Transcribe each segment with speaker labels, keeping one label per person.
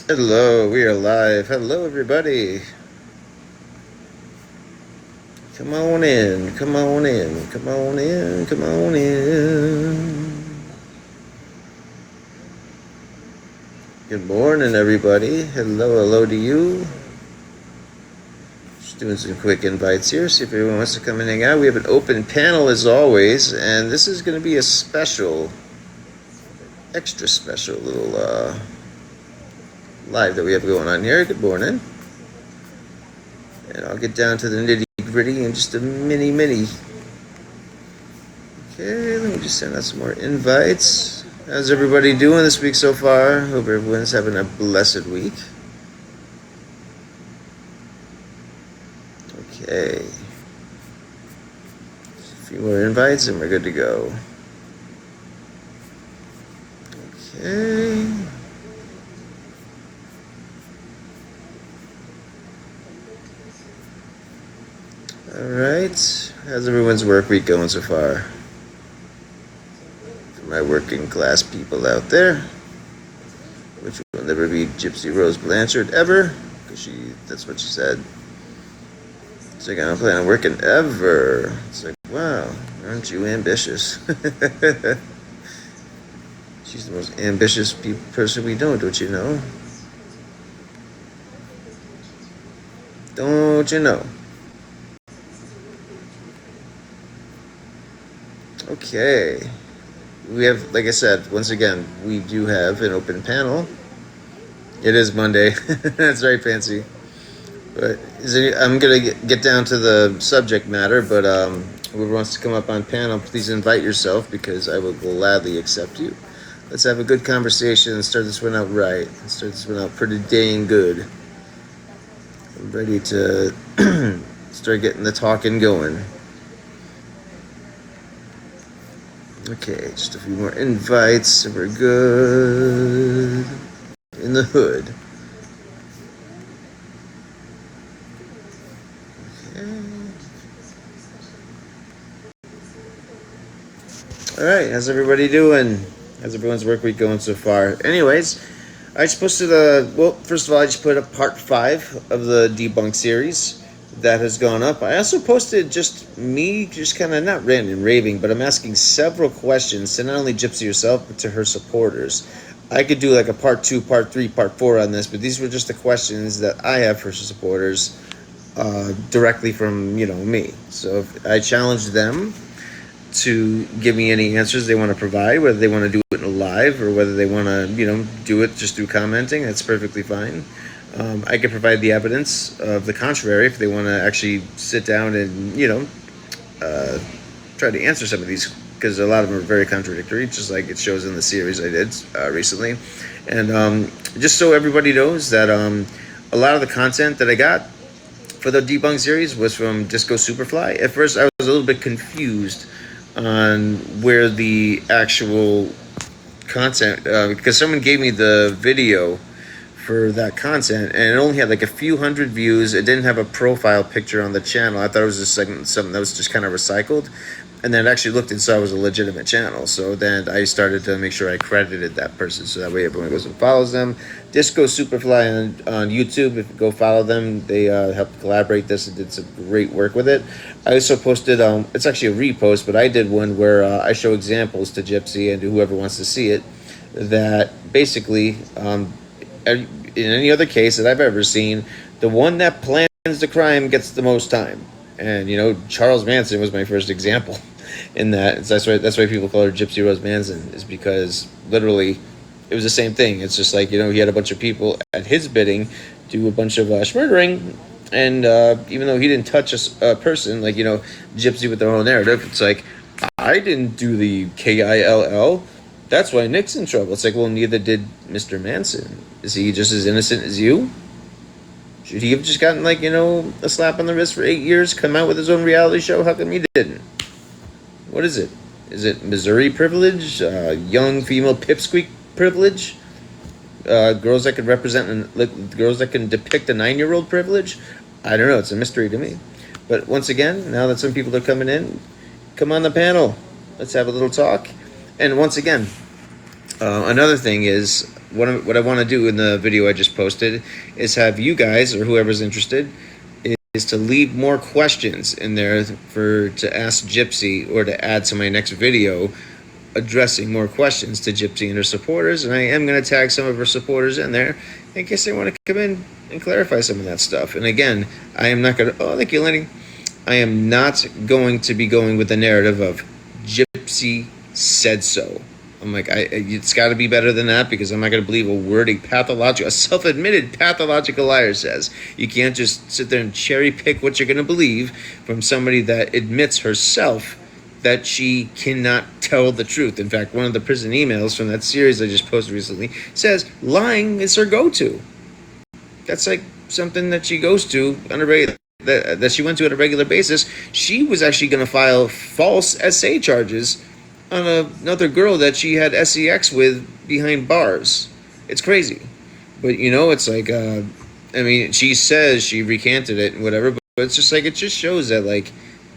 Speaker 1: Hello, we are live. Hello, everybody. Come on in, come on in, come on in, come on in. Good morning, everybody. Hello to you. Just doing some quick invites here, see if everyone wants to come and hang out. We have an open panel as always, and this is going to be a special, extra special little live that we have going on here. Good morning. And I'll get down to the nitty-gritty in just a mini. Okay, let me just send out some more invites. How's everybody doing this week so far? Hope everyone's having a blessed week. Okay. Just a few more invites and we're good to go. Okay. Alright. How's everyone's work week going so far? For my working class people out there, which will never be Gypsy Rose Blanchard ever, because that's what she said. It's like, I don't plan on working ever. It's like, wow, aren't you ambitious? She's the most ambitious person we know, don't you know? Don't you know? Okay. We have, like I said, once again, we do have an open panel. It is Monday. That's right, Fancy. But I'm going to get down to the subject matter, but whoever wants to come up on panel, please invite yourself because I will gladly accept you. Let's have a good conversation and start this one out right. Start this one out pretty dang good. I'm ready to start getting the talking going. Okay, just a few more invites and we're good in the hood. Okay. All right, how's everybody doing? How's everyone's work week going so far? Anyways, I just posted first of all, I just put up part 5 of the debunk series. That has gone up. I also posted just kind of not ranting and raving, but I'm asking several questions to not only Gypsy herself, but to her supporters. I could do like a part 2, part 3, part 4 on this, but these were just the questions that I have for supporters directly from, me. So I challenged them to give me any answers they want to provide, whether they want to do it in a live or whether they want to, do it just through commenting. That's perfectly fine. I could provide the evidence of the contrary if they want to actually sit down and, try to answer some of these, because a lot of them are very contradictory, just like it shows in the series I did recently. And just so everybody knows that a lot of the content that I got for the debunk series was from Disco Superfly. At first, I was a little bit confused on where the actual content, because someone gave me the video for that content, and it only had like a few hundred views. It didn't have a profile picture on the channel. I thought it was just something that was just kind of recycled, and then I actually looked and saw it was a legitimate channel. So then I started to make sure I credited that person, so that way everyone goes and follows them. Disco Superfly on YouTube, if you go follow them, they helped collaborate this and did some great work with it. I also posted, it's actually a repost, but I did one where I show examples to Gypsy and to whoever wants to see it, that basically in any other case that I've ever seen, the one that plans the crime gets the most time. And Charles Manson was my first example in that. That's why people call her Gypsy Rose Manson, is because literally it was the same thing. It's just like, he had a bunch of people at his bidding do a bunch of murdering, and even though he didn't touch a person, like Gypsy with their own narrative, it's like, I didn't do the KILL. That's why Nick's in trouble. It's like, well, neither did Mr. Manson. Is he just as innocent as you? Should he have just gotten, a slap on the wrist for 8 years, come out with his own reality show? How come he didn't? What is it? Is it Missouri privilege? Young female pipsqueak privilege? Girls that can girls that can depict a 9-year-old privilege? I don't know. It's a mystery to me. But once again, now that some people are coming in, come on the panel. Let's have a little talk. And once again, another thing is what I want to do in the video I just posted is have you guys or whoever's interested is to leave more questions in there for to ask Gypsy or to add to my next video addressing more questions to Gypsy and her supporters. And I am going to tag some of her supporters in there in case they want to come in and clarify some of that stuff. And again, I am not going to, oh, thank you, Lenny. I am not going to be going with the narrative of Gypsy said so. I'm like, it's got to be better than that because I'm not going to believe a word a self-admitted pathological liar says. You can't just sit there and cherry pick what you're going to believe from somebody that admits herself that she cannot tell the truth. In fact, one of the prison emails from that series I just posted recently says lying is her go-to. That's like something that she goes to on a regular that she went to on a regular basis. She was actually going to file false SA charges on another girl that she had sex with behind bars. It's crazy, but it's like I mean, she says she recanted it and whatever, but it's just like it just shows that like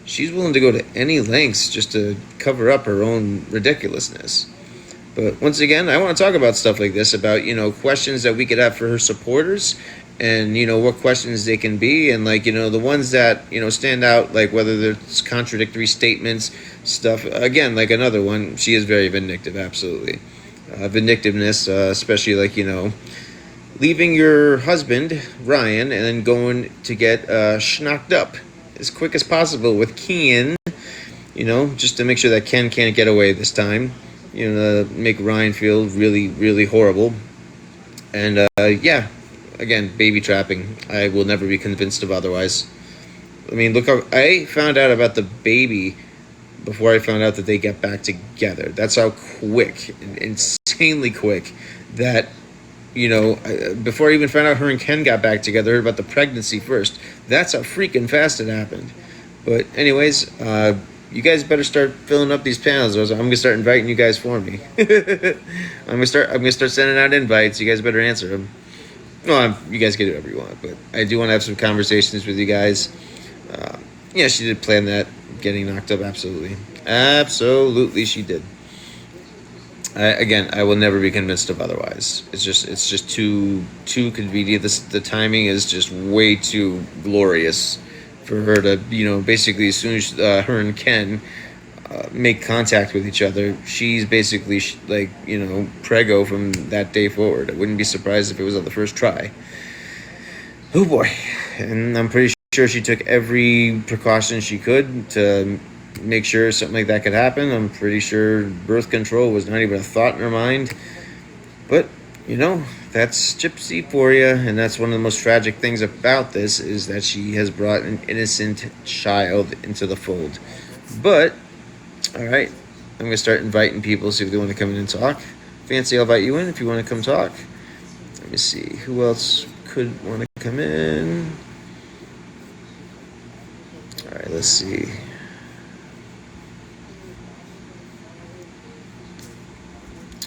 Speaker 1: she's willing to go to any lengths just to cover up her own ridiculousness. But once again, I want to talk about stuff like this, about, questions that we could have for her supporters and, what questions they can be. And, like, the ones that, stand out, like whether there's contradictory statements, stuff. Again, like another one, she is very vindictive, absolutely. Vindictiveness, especially like, leaving your husband, Ryan, and then going to get schnocked up as quick as possible with Ken, just to make sure that Ken can't get away this time. Make Ryan feel really, really horrible. And yeah, again, baby trapping. I will never be convinced of otherwise. I mean, look how I found out about the baby before I found out that they get back together. That's how quick, insanely quick, that, before I even found out her and Ken got back together, heard about the pregnancy first. That's how freaking fast it happened. But anyways, you guys better start filling up these panels, or I'm gonna start inviting you guys for me. I'm gonna start sending out invites. You guys better answer them. Well, you guys can do whatever you want, but I do want to have some conversations with you guys. Yeah, she did plan that, getting knocked up. Absolutely, she did. Again, I will never be convinced of otherwise. It's just too convenient. The timing is just way too glorious for her to, basically as soon as her and Ken make contact with each other, she's basically prego from that day forward. I wouldn't be surprised if it was on the first try. Oh boy. And I'm pretty sure she took every precaution she could to make sure something like that could happen. I'm pretty sure birth control was not even a thought in her mind. But, that's Gypsy for you. And that's one of the most tragic things about this, is that she has brought an innocent child into the fold. But, all right, I'm going to start inviting people, see if they want to come in and talk. Fancy, I'll invite you in if you want to come talk. Let me see. Who else could want to come in? All right, let's see.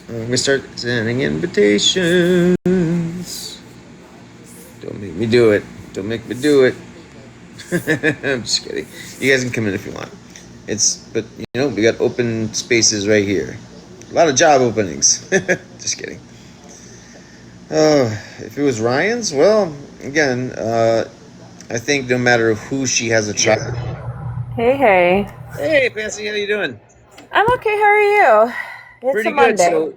Speaker 1: I'm going to start sending invitations. Don't make me do it. Don't make me do it. I'm just kidding. You guys can come in if you want. But we got open spaces right here. A lot of job openings. Just kidding. If it was Ryan's, well, again, I think no matter who she has a child.
Speaker 2: Hey.
Speaker 1: Hey, Fancy, how you doing?
Speaker 2: I'm okay. How are you? It's a
Speaker 1: Pretty good.
Speaker 2: Monday.
Speaker 1: So,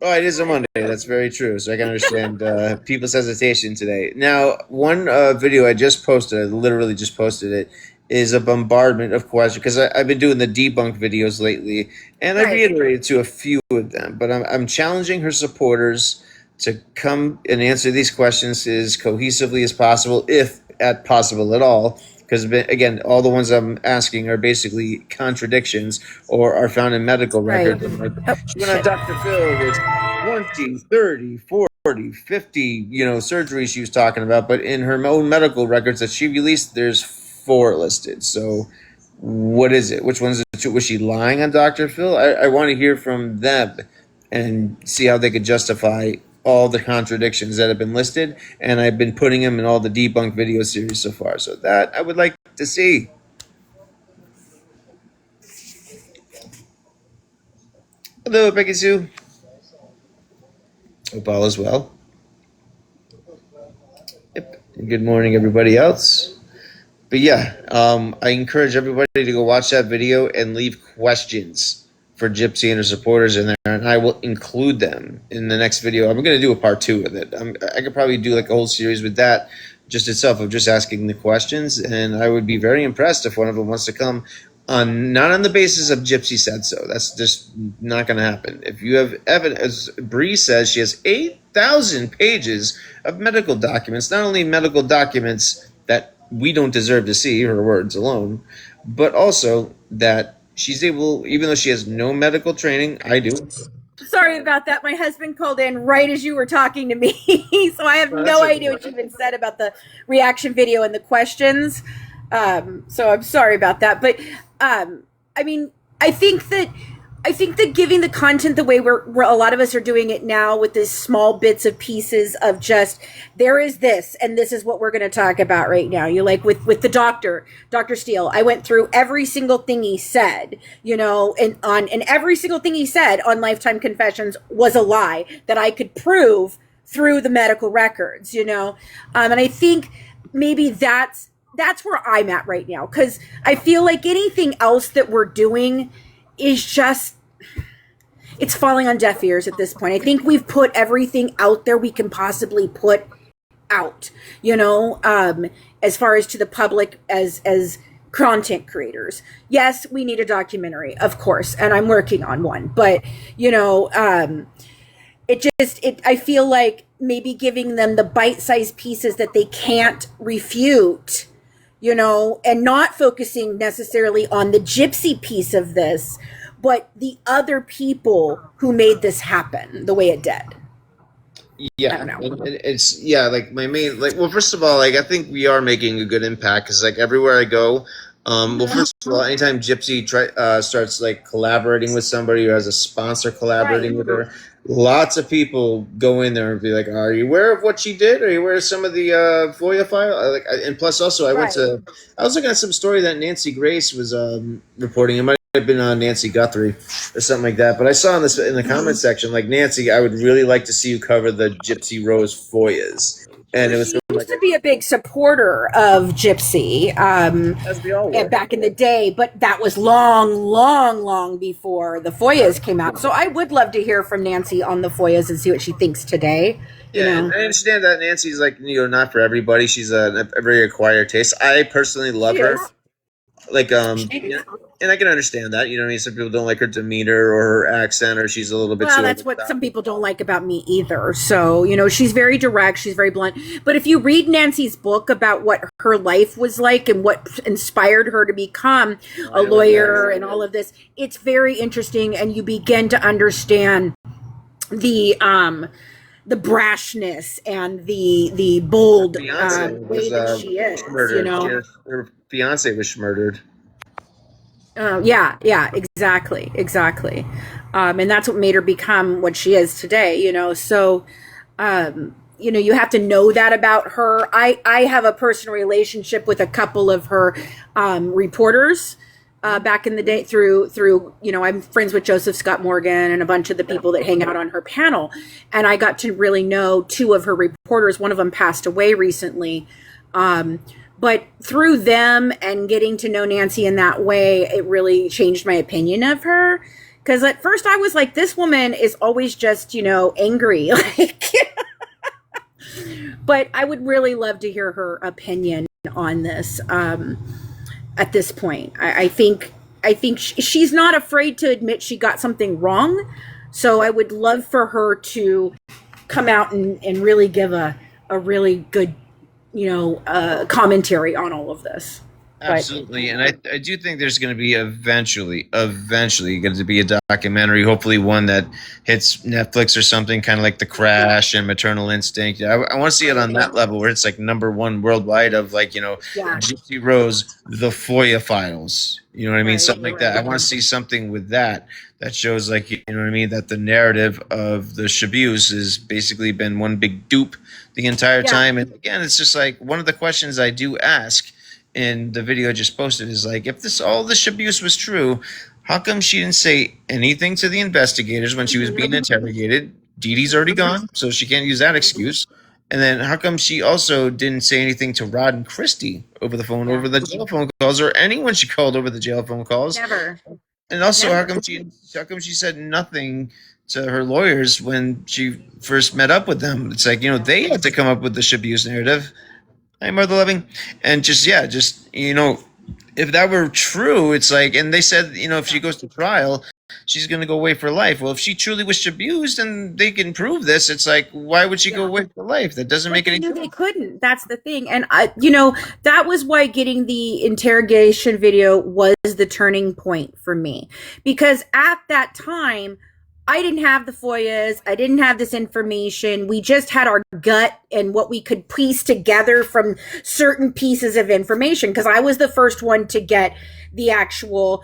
Speaker 1: oh, it is a Monday. That's very true. So I can understand people's hesitation today. Now, one video I just posted, I literally just posted it, is a bombardment of questions because I've been doing the debunk videos lately, and I
Speaker 2: Right.
Speaker 1: reiterated to a few of them. But I'm challenging her supporters to come and answer these questions as cohesively as possible, if at possible at all. Because again, all the ones I'm asking are basically contradictions or are found in medical
Speaker 2: Right.
Speaker 1: records.
Speaker 2: Oh,
Speaker 1: She went on
Speaker 2: shit.
Speaker 1: Dr. Phil with 20, 30, 40, 50, surgeries she was talking about. But in her own medical records that she released, there's 4 listed. So what is it? Which one's it? Was she lying on Dr. Phil? I want to hear from them and see how they could justify all the contradictions that have been listed. And I've been putting them in all the debunk video series so far. So that I would like to see. Hello, Becky Sue. Hope all is well. Yep. And good morning, everybody else. But yeah, I encourage everybody to go watch that video and leave questions for Gypsy and her supporters in there, and I will include them in the next video. I'm going to do a part two with it. I could probably do like a whole series with that just itself of just asking the questions, and I would be very impressed if one of them wants to come on, not on the basis of Gypsy said so. That's just not going to happen. If you have evidence, as Bree says, she has 8,000 pages of medical documents, not only medical documents that we don't deserve to see, her words alone, but also that she's able, even though she has no medical training, I do.
Speaker 2: Sorry about that. My husband called in right as you were talking to me. So I have
Speaker 1: Well, that's
Speaker 2: no
Speaker 1: okay.
Speaker 2: idea what you even said about the reaction video and the questions. So I'm sorry about that. But I mean, I think that giving the content the way we're a lot of us are doing it now with these small bits of pieces of just there is this and this is what we're going to talk about right now. You like with the Dr. Steele. I went through every single thing he said, and every single thing he said on Lifetime Confessions was a lie that I could prove through the medical records, and I think maybe that's where I'm at right now, because I feel like anything else that we're doing is just it's falling on deaf ears at this point. I think we've put everything out there we can possibly put out, as far as to the public as content creators. Yes, we need a documentary, of course, and I'm working on one, but I feel like maybe giving them the bite-sized pieces that they can't refute, and not focusing necessarily on the Gypsy piece of this, but the other people who made this happen the way it did. I
Speaker 1: Yeah,
Speaker 2: don't know.
Speaker 1: it's yeah. Like my main, like, well, first of all, like I think we are making a good impact because like everywhere I go, well, first of all, anytime Gypsy starts like collaborating with somebody or has a sponsor
Speaker 2: Right.
Speaker 1: collaborating with her, lots of people go in there and be like, "Are you aware of what she did? Are you aware of some of the FOIA file?" And plus, also,
Speaker 2: Right.
Speaker 1: I was looking at some story that Nancy Grace was reporting. It might have been on Nancy Guthrie or something like that. But I saw in this in the comment section, like, Nancy, I would really like to see you cover the Gypsy Rose FOIAs, and
Speaker 2: Well,
Speaker 1: it was
Speaker 2: she
Speaker 1: like,
Speaker 2: used to be a big supporter of Gypsy,
Speaker 1: as we all were.
Speaker 2: back in the day, but that was long, long, long before the FOIAs came out. So I would love to hear from Nancy on the FOIAs and see what she thinks today.
Speaker 1: Yeah, and I understand that Nancy's like, not for everybody. She's a very acquired taste. I personally love
Speaker 2: She
Speaker 1: her.
Speaker 2: is.
Speaker 1: Like,
Speaker 2: She
Speaker 1: and I can understand that. You know what I mean? Some people don't like her demeanor or her accent, or she's a little bit
Speaker 2: Well,
Speaker 1: too over
Speaker 2: that's
Speaker 1: the
Speaker 2: what
Speaker 1: top.
Speaker 2: some people don't like about me either. So, she's very direct, she's very blunt. But if you read Nancy's book about what her life was like and what inspired her to become a lawyer and all of this, it's very interesting, and you begin to understand the brashness and the bold
Speaker 1: Fiance
Speaker 2: way
Speaker 1: was
Speaker 2: that she is,
Speaker 1: murdered. Her fiance was murdered.
Speaker 2: Yeah, exactly, exactly. And that's what made her become what she is today, So, you have to know that about her. I have a personal relationship with a couple of her reporters back in the day through, I'm friends with Joseph Scott Morgan and a bunch of the people that hang out on her panel. And I got to really know two of her reporters. One of them passed away recently. But through them and getting to know Nancy in that way, it really changed my opinion of her. Because at first I was like, this woman is always just, angry. But I would really love to hear her opinion on this at this point. I think she's not afraid to admit she got something wrong. So I would love for her to come out and really give a really good commentary on all of this.
Speaker 1: Absolutely, and I do think there's going to be eventually going to be a documentary, hopefully one that hits Netflix or something, kind of like The Crash and Maternal Instinct. I want to see it on that level where it's like #1 worldwide of like,
Speaker 2: Yeah.
Speaker 1: Gypsy Rose, the FOIA files. You know what I mean?
Speaker 2: Right,
Speaker 1: Something like that. I want to see something with that shows like, you know what I mean, that the narrative of the Shabuse has basically been one big dupe the entire time. And again, it's just like one of the questions I do ask in the video I just posted is like, if all this abuse was true, how come she didn't say anything to the investigators when she was being interrogated? Dee Dee's already gone, so she can't use that excuse. And then how come she also didn't say anything to Rod and Christy over the phone,
Speaker 2: Yeah.
Speaker 1: over the jail phone calls, or anyone she called over the jail phone calls?
Speaker 2: Never.
Speaker 1: And also,
Speaker 2: Never.
Speaker 1: how come she said nothing to her lawyers when she first met up with them? It's like, they had to come up with the abuse narrative. Hi, Mother Loving. And just, yeah, just, if that were true, it's like, and they said, if she goes to trial, she's going to go away for life. Well, if she truly was abused and they can prove this, it's like, why would she go away for life? That doesn't make
Speaker 2: They
Speaker 1: any
Speaker 2: knew
Speaker 1: sense.
Speaker 2: they couldn't. That's the thing. And that was why getting the interrogation video was the turning point for me. Because at that time, I didn't have the FOIAs. I didn't have this information. We just had our gut and what we could piece together from certain pieces of information. Because I was the first one to get the actual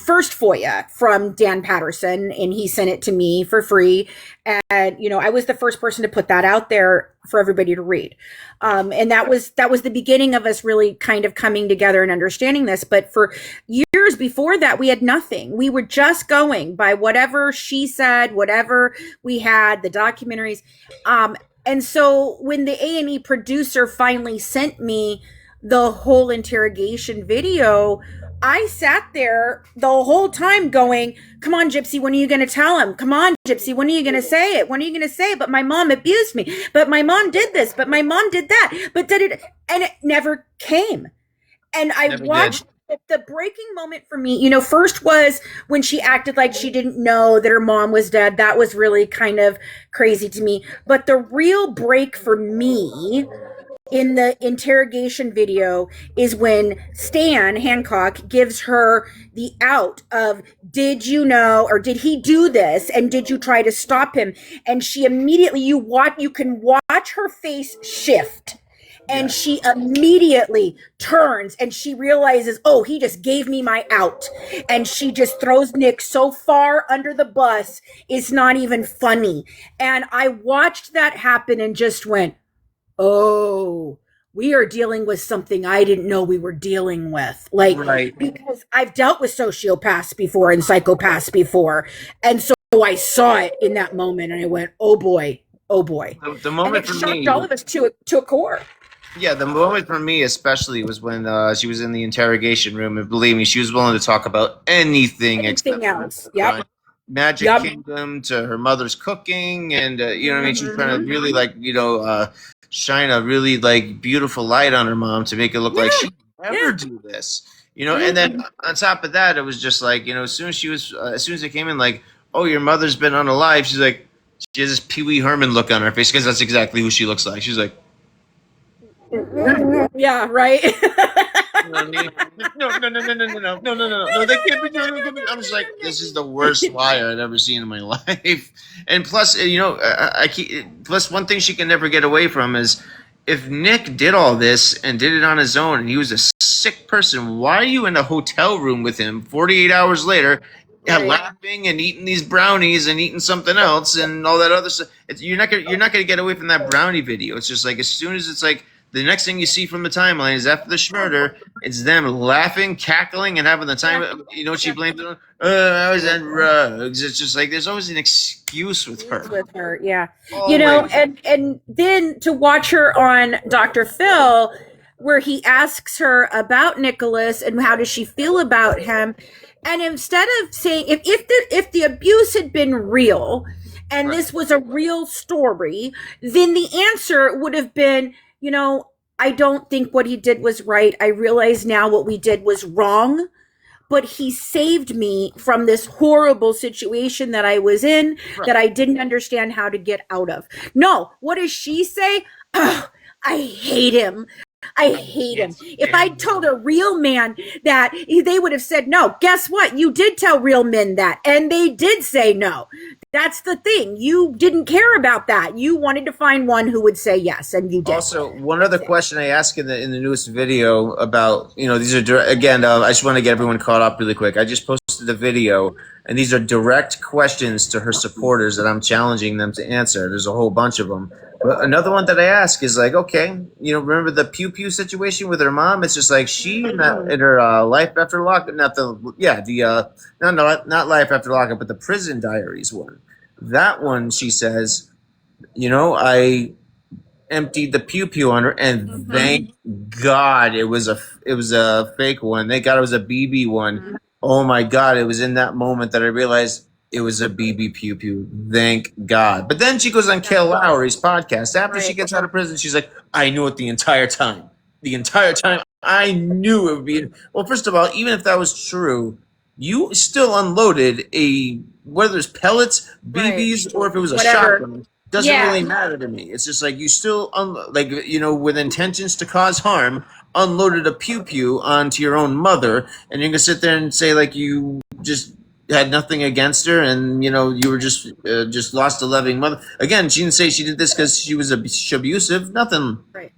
Speaker 2: first FOIA from Dan Patterson, and he sent it to me for free. And I was the first person to put that out there for everybody to read. And that was the beginning of us really kind of coming together and understanding this. But for years before that, we had nothing. We were just going by whatever she said, whatever we had, the documentaries. And so when the A&E producer finally sent me the whole interrogation video, I sat there the whole time going, come on, Gypsy, when are you going to tell him? Come on, Gypsy, when are you going to say it? When are you going to say it? But my mom abused me. But my mom did this. But my mom did that. But did it? And it never came. And I watched the breaking moment for me, first was when she acted like she didn't know that her mom was dead. That was really kind of crazy to me. But the real break for me in the interrogation video is when Stan Hancock gives her the out of, did you know, or did he do this? And did you try to stop him? And she immediately, you can watch her face shift. And she immediately turns and she realizes, oh, he just gave me my out. And she just throws Nick so far under the bus, it's not even funny. And I watched that happen and just went, oh, we are dealing with something I didn't know we were dealing with. Like, right. Because I've dealt with sociopaths before and psychopaths before. And so I saw it in that moment and I went, oh boy, oh boy.
Speaker 1: The moment
Speaker 2: and it shocked all of us to a core.
Speaker 1: Yeah, the moment for me especially was when she was in the interrogation room, and believe me, she was willing to talk about anything except
Speaker 2: else. Yep.
Speaker 1: Magic Kingdom to her mother's cooking, and you know what I mean. She's trying to really shine a really beautiful light on her mom to make it look like she would never do this, And then on top of that, it was just as soon as they came in, oh, your mother's been unalive. She's like, she has this Pee Wee Herman look on her face because that's exactly who she looks like. She's like.
Speaker 2: Yeah, right.
Speaker 1: No, they can't be doing it. I'm just like, this is the worst liar I've ever seen in my life. And plus, plus one thing she can never get away from is if Nick did all this and did it on his own and he was a sick person, why are you in a hotel room with him 48 hours later? Laughing and eating these brownies and eating something else and all that other stuff. You're not gonna get away from that brownie video. It's just as soon as it's the next thing you see from the timeline is after the murder, it's them laughing, cackling, and having the time. She blamed it on. I was on drugs. It's just there's always an excuse with her.
Speaker 2: Yeah. Always. And then to watch her on Dr. Phil, where he asks her about Nicholas and how does she feel about him, and instead of saying if the abuse had been real and this was a real story, then the answer would have been, I don't think what he did was right. I realize now what we did was wrong, but he saved me from this horrible situation that I was in that I didn't understand how to get out of. No, what does she say? Oh, I hate him. I hate him. If I told a real man that, they would have said no. Guess what? You did tell real men that, and they did say no. That's the thing. You didn't care about that. You wanted to find one who would say yes, and you did.
Speaker 1: Also, one other question I asked in the newest video about, these are again. I just want to get everyone caught up really quick. I just posted a video, and these are direct questions to her supporters that I'm challenging them to answer. There's a whole bunch of them. But another one that I ask is like, okay, remember the pew pew situation with her mom? It's just like she in her life after lockup, not life after lockup, but the prison diaries one. That one, she says, I emptied the pew pew on her, and thank God it was a fake one. Thank God it was a BB one. Oh my God! It was in that moment that I realized it was a BB pew pew. Thank God. But then she goes on Kale Lowry's podcast after she gets out of prison. She's like, I knew it the entire time. The entire time, I knew it would be. Well, first of all, even if that was true, you still unloaded whether it's pellets, BBs, or if it was a shotgun. Doesn't really matter to me. It's just like you still, with intentions to cause harm, unloaded a pew pew onto your own mother, and you're gonna sit there and say like you just had nothing against her, and you were just lost a loving mother. Again, she didn't say she did this because she was abusive. Nothing.
Speaker 2: Right.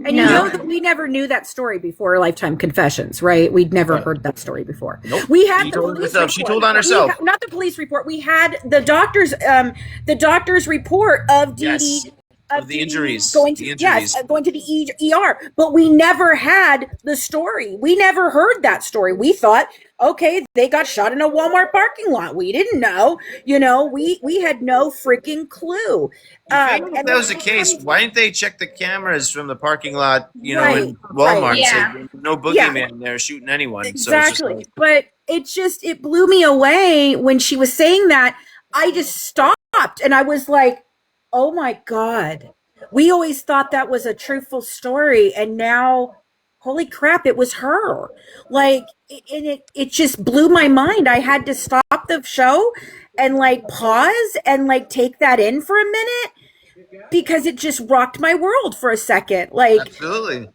Speaker 2: And you know that we never knew that story before Lifetime Confessions, right? We'd never heard that story before.
Speaker 1: Nope.
Speaker 2: We had the police report.
Speaker 1: She told on herself.
Speaker 2: Not the police report. We had the doctor's report of Dee Dee.
Speaker 1: Of the injuries.
Speaker 2: Going to the ER. But we never had the story. We never heard that story. We thought, okay, they got shot in a Walmart parking lot. We didn't know. We had no freaking clue.
Speaker 1: If that was the case, why didn't they check the cameras from the parking lot, in Walmart?
Speaker 2: Right.
Speaker 1: Yeah. So no boogeyman there shooting anyone.
Speaker 2: Exactly. So but it blew me away when she was saying that. I just stopped and I was like, oh my God, we always thought that was a truthful story. And now, holy crap, it was her. Like, it just blew my mind. I had to stop the show and pause and take that in for a minute because it just rocked my world for a second.
Speaker 1: Absolutely.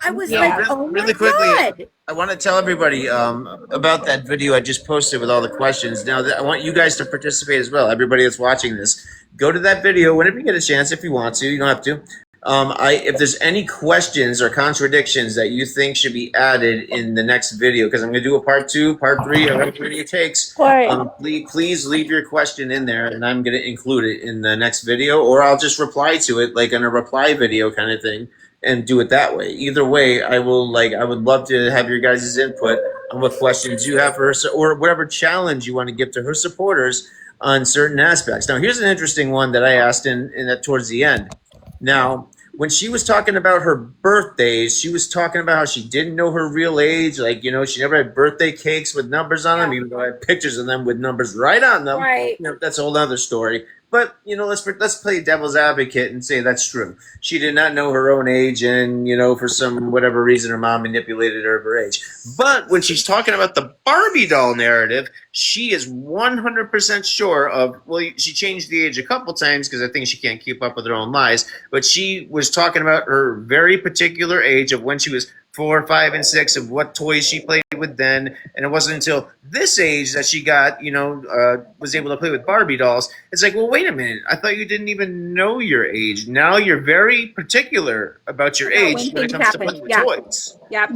Speaker 2: I was oh my
Speaker 1: really quickly,
Speaker 2: God.
Speaker 1: I want to tell everybody about that video I just posted with all the questions. Now, I want you guys to participate as well. Everybody that's watching this, go to that video whenever you get a chance. If you want to, you don't have to. If there's any questions or contradictions that you think should be added in the next video, because I'm going to do a part 2, part 3, or whatever it takes. Please leave your question in there, and I'm going to include it in the next video, or I'll just reply to it like in a reply video kind of thing. And do it that way. Either way, I would love to have your guys' input on what questions you have for her, or whatever challenge you want to give to her supporters on certain aspects. Now, here's an interesting one that I asked towards the end. Now, when she was talking about her birthdays, she was talking about how she didn't know her real age. She never had birthday cakes with numbers on them, even though I had pictures of them with numbers right on them.
Speaker 2: Right.
Speaker 1: That's a whole other story. But, let's play devil's advocate and say that's true. She did not know her own age, and, for some whatever reason, her mom manipulated her of her age. But when she's talking about the Barbie doll narrative, she is 100% sure of, she changed the age a couple times because I think she can't keep up with her own lies, but she was talking about her very particular age of when she was 4, 5, and 6 of what toys she played with then, and it wasn't until this age that she got, was able to play with Barbie dolls. It's like, well, wait a minute. I thought you didn't even know your age. Now you're very particular about your age when it comes to playing with toys.
Speaker 2: Yeah.
Speaker 1: So,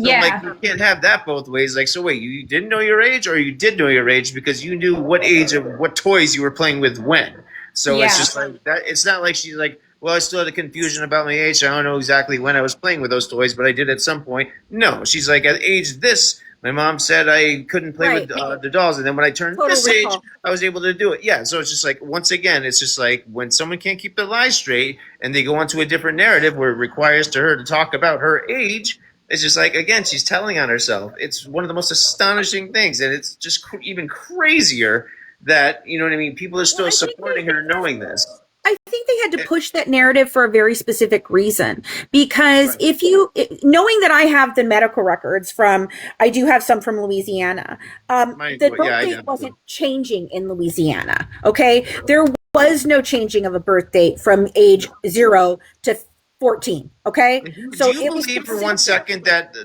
Speaker 1: you can't have that both ways. So wait, you didn't know your age, or you did know your age because you knew what age of what toys you were playing with when. So it's just like that. It's not like she's like, well, I still had a confusion about my age. I don't know exactly when I was playing with those toys, but I did at some point. No, she's like, at age this, my mom said I couldn't play with the dolls. And then when I turned this age, I was able to do it. Yeah, so it's just like, once again, it's just like when someone can't keep their lies straight and they go onto a different narrative where it requires her to talk about her age, it's just like, again, she's telling on herself. It's one of the most astonishing things. And it's just even crazier that, people are still supporting her knowing this.
Speaker 2: I think they had to push that narrative for a very specific reason, because knowing that I have the medical records I do have some from Louisiana. The birth date wasn't changing in Louisiana. Okay. There was no changing of a birth date from age 0 to 14. Okay.
Speaker 1: So do you believe for one second that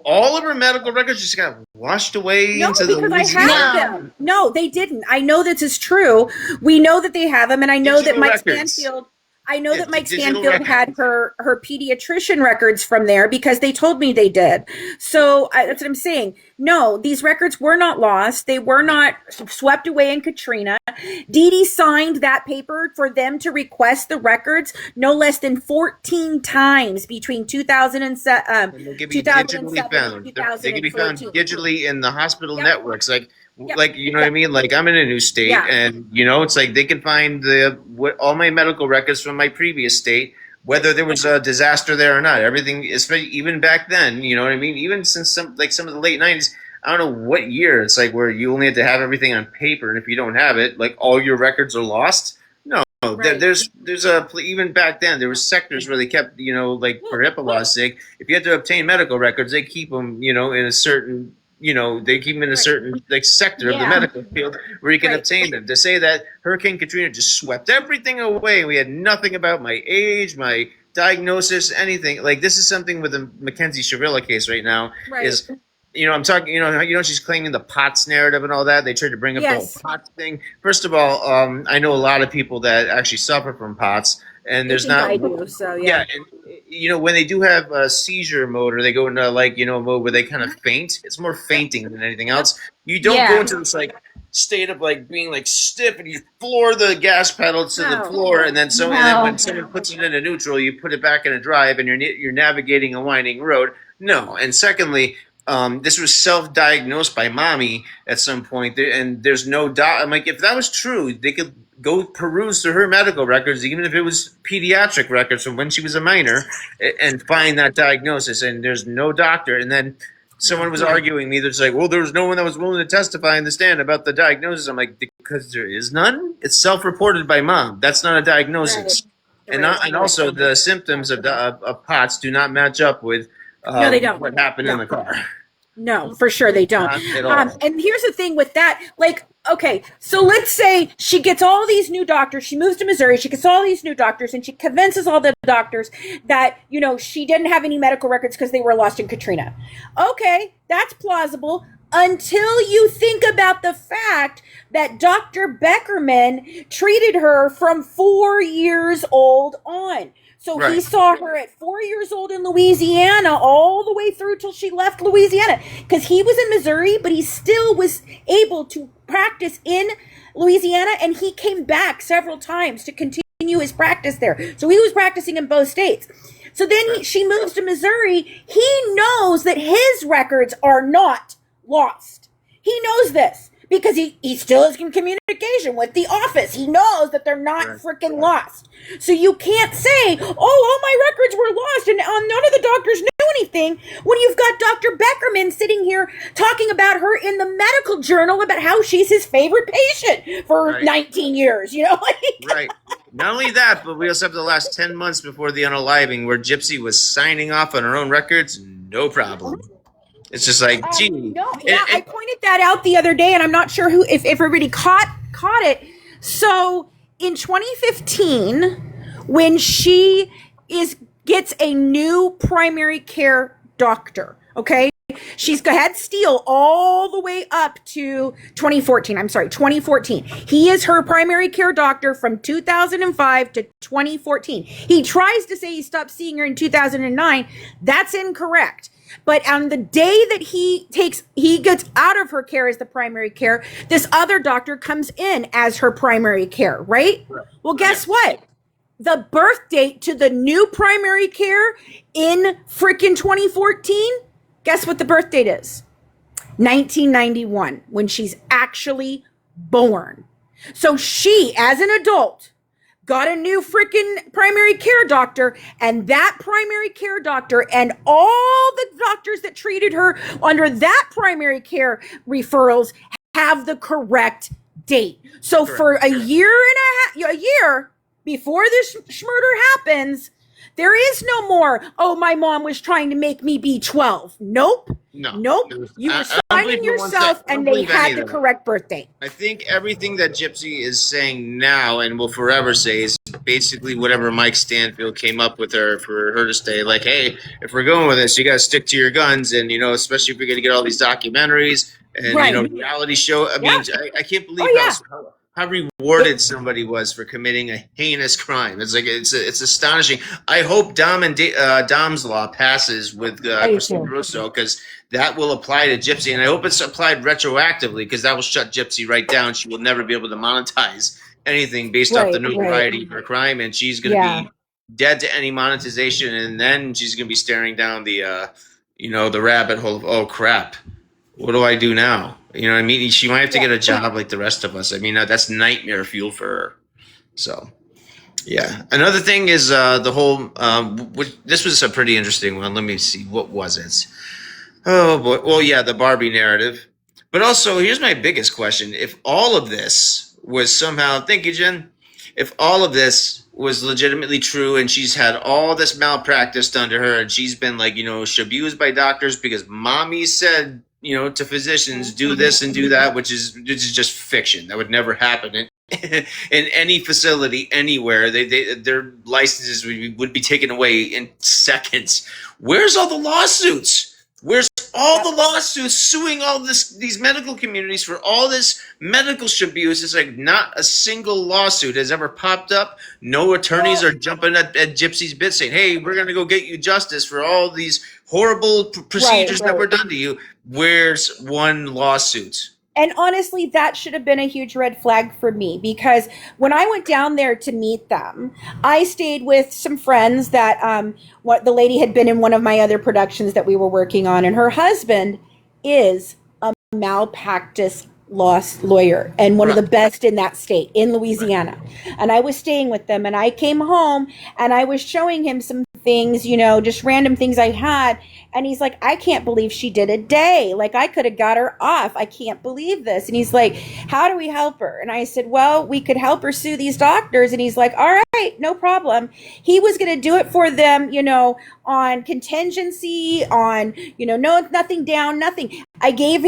Speaker 1: all of her medical records just got washed away into the Louisiana?
Speaker 2: I have them. No, they didn't. I know this is true. We know that they have them, and I know that Mike Stanfield. I know
Speaker 1: Yeah,
Speaker 2: that Mike
Speaker 1: digital
Speaker 2: Stanfield
Speaker 1: record.
Speaker 2: had her pediatrician records from there because they told me they did. So that's what I'm saying. No, these records were not lost. They were not swept away in Katrina. Dee Dee signed that paper for them to request the records no less than 14 times between
Speaker 1: And they can be digitally
Speaker 2: 2007 and
Speaker 1: found. They can be found
Speaker 2: 2014.
Speaker 1: digitally in the hospital
Speaker 2: Yep.
Speaker 1: networks.
Speaker 2: Yep.
Speaker 1: You know what I
Speaker 2: Yep.
Speaker 1: mean? Like I'm in a new state,
Speaker 2: Yeah.
Speaker 1: and you know, it's like they can find all my medical records from my previous state, whether there was a disaster there or not. Everything is even back then. You know what I mean? Even since some of the late '90s. I don't know what year it's like where you only have to have everything on paper, and if you don't have it, like all your records are lost. No,
Speaker 2: Right.
Speaker 1: there's a even back then there was sectors where they kept, you know, like for HIPAA law's sake, if you had to obtain medical records, they keep them, you know, in a certain, you know, they keep them in a
Speaker 2: Right.
Speaker 1: certain like sector of the
Speaker 2: Yeah.
Speaker 1: medical field where you can
Speaker 2: Right.
Speaker 1: obtain them. To say that Hurricane Katrina just swept everything away, we had nothing about my age, my diagnosis, anything. Like this is something with the Mackenzie Shavilla case right now
Speaker 2: Right.
Speaker 1: is, you know, I'm talking, you know, she's claiming the POTS narrative and all that. They tried to bring up the whole
Speaker 2: Yes.
Speaker 1: POTS thing. First of all, I know a lot of people that actually suffer from POTS, and
Speaker 2: I
Speaker 1: there's
Speaker 2: think
Speaker 1: not,
Speaker 2: I do. So
Speaker 1: yeah,
Speaker 2: yeah.
Speaker 1: and you know, when they do have a seizure mode or they go into like, you know, a mode where they kind of faint, it's more
Speaker 2: Yep.
Speaker 1: fainting than anything
Speaker 2: Yep.
Speaker 1: else. You don't go
Speaker 2: Yeah.
Speaker 1: into this like state of like being like stiff and you floor the gas pedal to the
Speaker 2: No.
Speaker 1: floor, and then when
Speaker 2: No.
Speaker 1: someone puts it in a neutral, you put it back in a drive, and you're navigating a winding road. No, and secondly, this was self-diagnosed by mommy at some point, and there's no doubt. I'm like, if that was true, they could go peruse through her medical records, even if it was pediatric records from when she was a minor, and find that diagnosis. And there's no doctor. And then someone was arguing me that's like, well, there was no one that was willing to testify in the stand about the diagnosis. I'm like, because there is none. It's self-reported by mom. That's not a
Speaker 2: Right.
Speaker 1: diagnosis.
Speaker 2: Right.
Speaker 1: And also the symptoms of POTS do not match up with
Speaker 2: No, they don't.
Speaker 1: what happened in
Speaker 2: No.
Speaker 1: the car.
Speaker 2: No, for sure they don't.
Speaker 1: Not at all.
Speaker 2: And here's the thing with that, like, okay, so let's say she gets all these new doctors. She moves to Missouri. She gets all these new doctors, and she convinces all the doctors that, you know, she didn't have any medical records because they were lost in Katrina. Okay, that's plausible until you think about the fact that Dr. Beckerman treated her from 4 years old on. So he
Speaker 1: Right.
Speaker 2: saw her at 4 years old in Louisiana all the way through till she left Louisiana because he was in Missouri, but he still was able to practice in Louisiana, and he came back several times to continue his practice there. So he was practicing in both states. So then she moves to Missouri. He knows that his records are not lost. He knows this because he still is in communication with the office. He knows that they're not
Speaker 1: Right.
Speaker 2: freaking lost. So you can't say, oh, all my records were lost and none of the doctors knew anything when you've got Dr. Beckerman sitting here talking about her in the medical journal about how she's his favorite patient for
Speaker 1: Right.
Speaker 2: 19 years, you know?
Speaker 1: Right. Not only that, but we also have the last 10 months before the unaliving where Gypsy was signing off on her own records. No problem. It's just like, gee.
Speaker 2: No, yeah, I pointed that out the other day, and I'm not sure if everybody caught it. So in 2015, when she gets a new primary care doctor, okay, she's had Steele all the way up to 2014. I'm sorry, 2014. He is her primary care doctor from 2005 to 2014. He tries to say he stopped seeing her in 2009. That's incorrect. But on the day that he gets out of her care as the primary care, this other doctor comes in as her primary care, right? Well, guess what? The birth date to the new primary care in freaking 2014, guess what the birth date is? 1991, when she's actually born. So she, as an adult, got a new freaking primary care doctor, and that primary care doctor and all the doctors that treated her under that primary care referrals have the correct date. So for a year before this murder happens, there is no more, oh, my mom was trying to make me be 12. Nope.
Speaker 1: No.
Speaker 2: Nope. You were signing yourself, and they had the correct birth date.
Speaker 1: I think everything that Gypsy is saying now and will forever say is basically whatever Mike Stanfield came up with her for her to stay. Like, hey, if we're going with this, you got to stick to your guns, and you know, especially if you're going to get all these documentaries and
Speaker 2: Right.
Speaker 1: you know, reality show. I mean, I can't believe
Speaker 2: Oh, yeah.
Speaker 1: how rewarded somebody was for committing a heinous crime. It's like it's astonishing. I hope Dom's law passes with
Speaker 2: I do
Speaker 1: Christine
Speaker 2: too.
Speaker 1: Russo, because that will apply to Gypsy, and I hope it's applied retroactively, because that will shut Gypsy right down. She will never be able to monetize anything based off the
Speaker 2: Right, right.
Speaker 1: notoriety of her crime, and she's going to
Speaker 2: Yeah.
Speaker 1: be dead to any monetization, and then she's going to be staring down the rabbit hole of, oh crap, what do I do now? You know what I mean? She might have to
Speaker 2: Yeah.
Speaker 1: get a job like the rest of us. I mean, that's nightmare fuel for her. So, yeah. Another thing is the whole. This was a pretty interesting one. Let me see. What was it? Oh boy. Well, yeah, the Barbie narrative. But also, here's my biggest question: if all of this was somehow, thank you, Jen. If all of this was legitimately true, and she's had all this malpractice done to her, and she's been like, she abused by doctors because mommy said, to physicians, do this and do that, which is just fiction. That would never happen in any facility anywhere. Their licenses would be taken away in seconds. Where's all the lawsuits? Where's all the lawsuits suing all these medical communities for all this medical abuse? It's like not a single lawsuit has ever popped up. No attorneys are jumping at Gypsy's bit saying, hey, we're going to go get you justice for all these horrible procedures that were done to you. Where's one lawsuit?
Speaker 2: And honestly, that should have been a huge red flag for me, because when I went down there to meet them, I stayed with some friends that what the lady had been in one of my other productions that we were working on, and her husband is a malpractice lawyer and one of the best in that state in Louisiana. And I was staying with them, and I came home and I was showing him some things, just random things I had. And he's like, I can't believe she did a day. Like, I could have got her off. I can't believe this. And he's like, how do we help her? And I said, well, we could help her sue these doctors. And he's like, all right, no problem. He was going to do it for them, on contingency, on, no, nothing down, nothing. I gave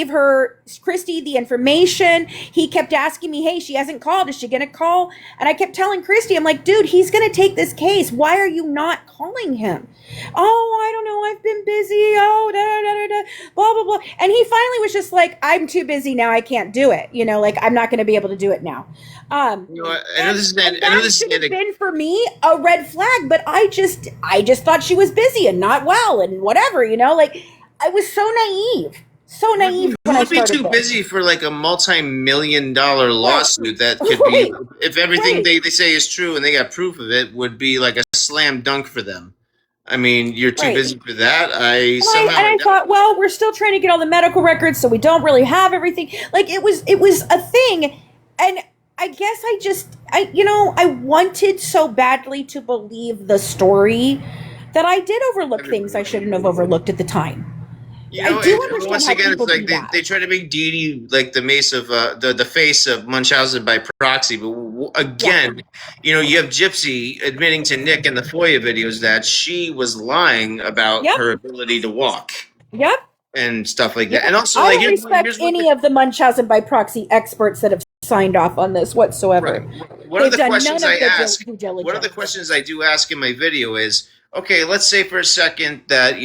Speaker 2: her, Christy, the information. He kept asking me, hey, she hasn't called. Is she going to call? And I kept telling Christy, I'm like, dude, he's going to take this case. Why are you not calling him? Oh, I don't know. I've been busy. Oh, da, da, da, da, blah, blah, blah. And he finally was just like, I'm too busy now. I can't do it. Like, I'm not going to be able to do it now.
Speaker 1: I know this
Speaker 2: should have been for me a red flag, but I just thought she was busy and not well and whatever, like, I was so naive. So naive when I started.
Speaker 1: Would be too busy for like a multi-million-dollar lawsuit that could be, if everything they say is true and they got proof of it, would be like a slam dunk for them. I mean, you're too busy for that. I
Speaker 2: thought, well, we're still trying to get all the medical records, so we don't really have everything. Like, it was a thing, and I guess I wanted so badly to believe the story that I did overlook things I shouldn't have overlooked at the time. I do understand
Speaker 1: once
Speaker 2: how
Speaker 1: again,
Speaker 2: people
Speaker 1: it's like
Speaker 2: do that.
Speaker 1: they try to make Dee Dee like the mace of the face of Munchausen by proxy. But again, you have Gypsy admitting to Nick in the FOIA videos that she was lying about her ability to walk.
Speaker 2: Yep.
Speaker 1: And stuff like that. And also,
Speaker 2: I don't respect any of the Munchausen by proxy experts that have signed off on this whatsoever.
Speaker 1: Right. One of the questions I do ask in my video is, okay, let's say for a second that,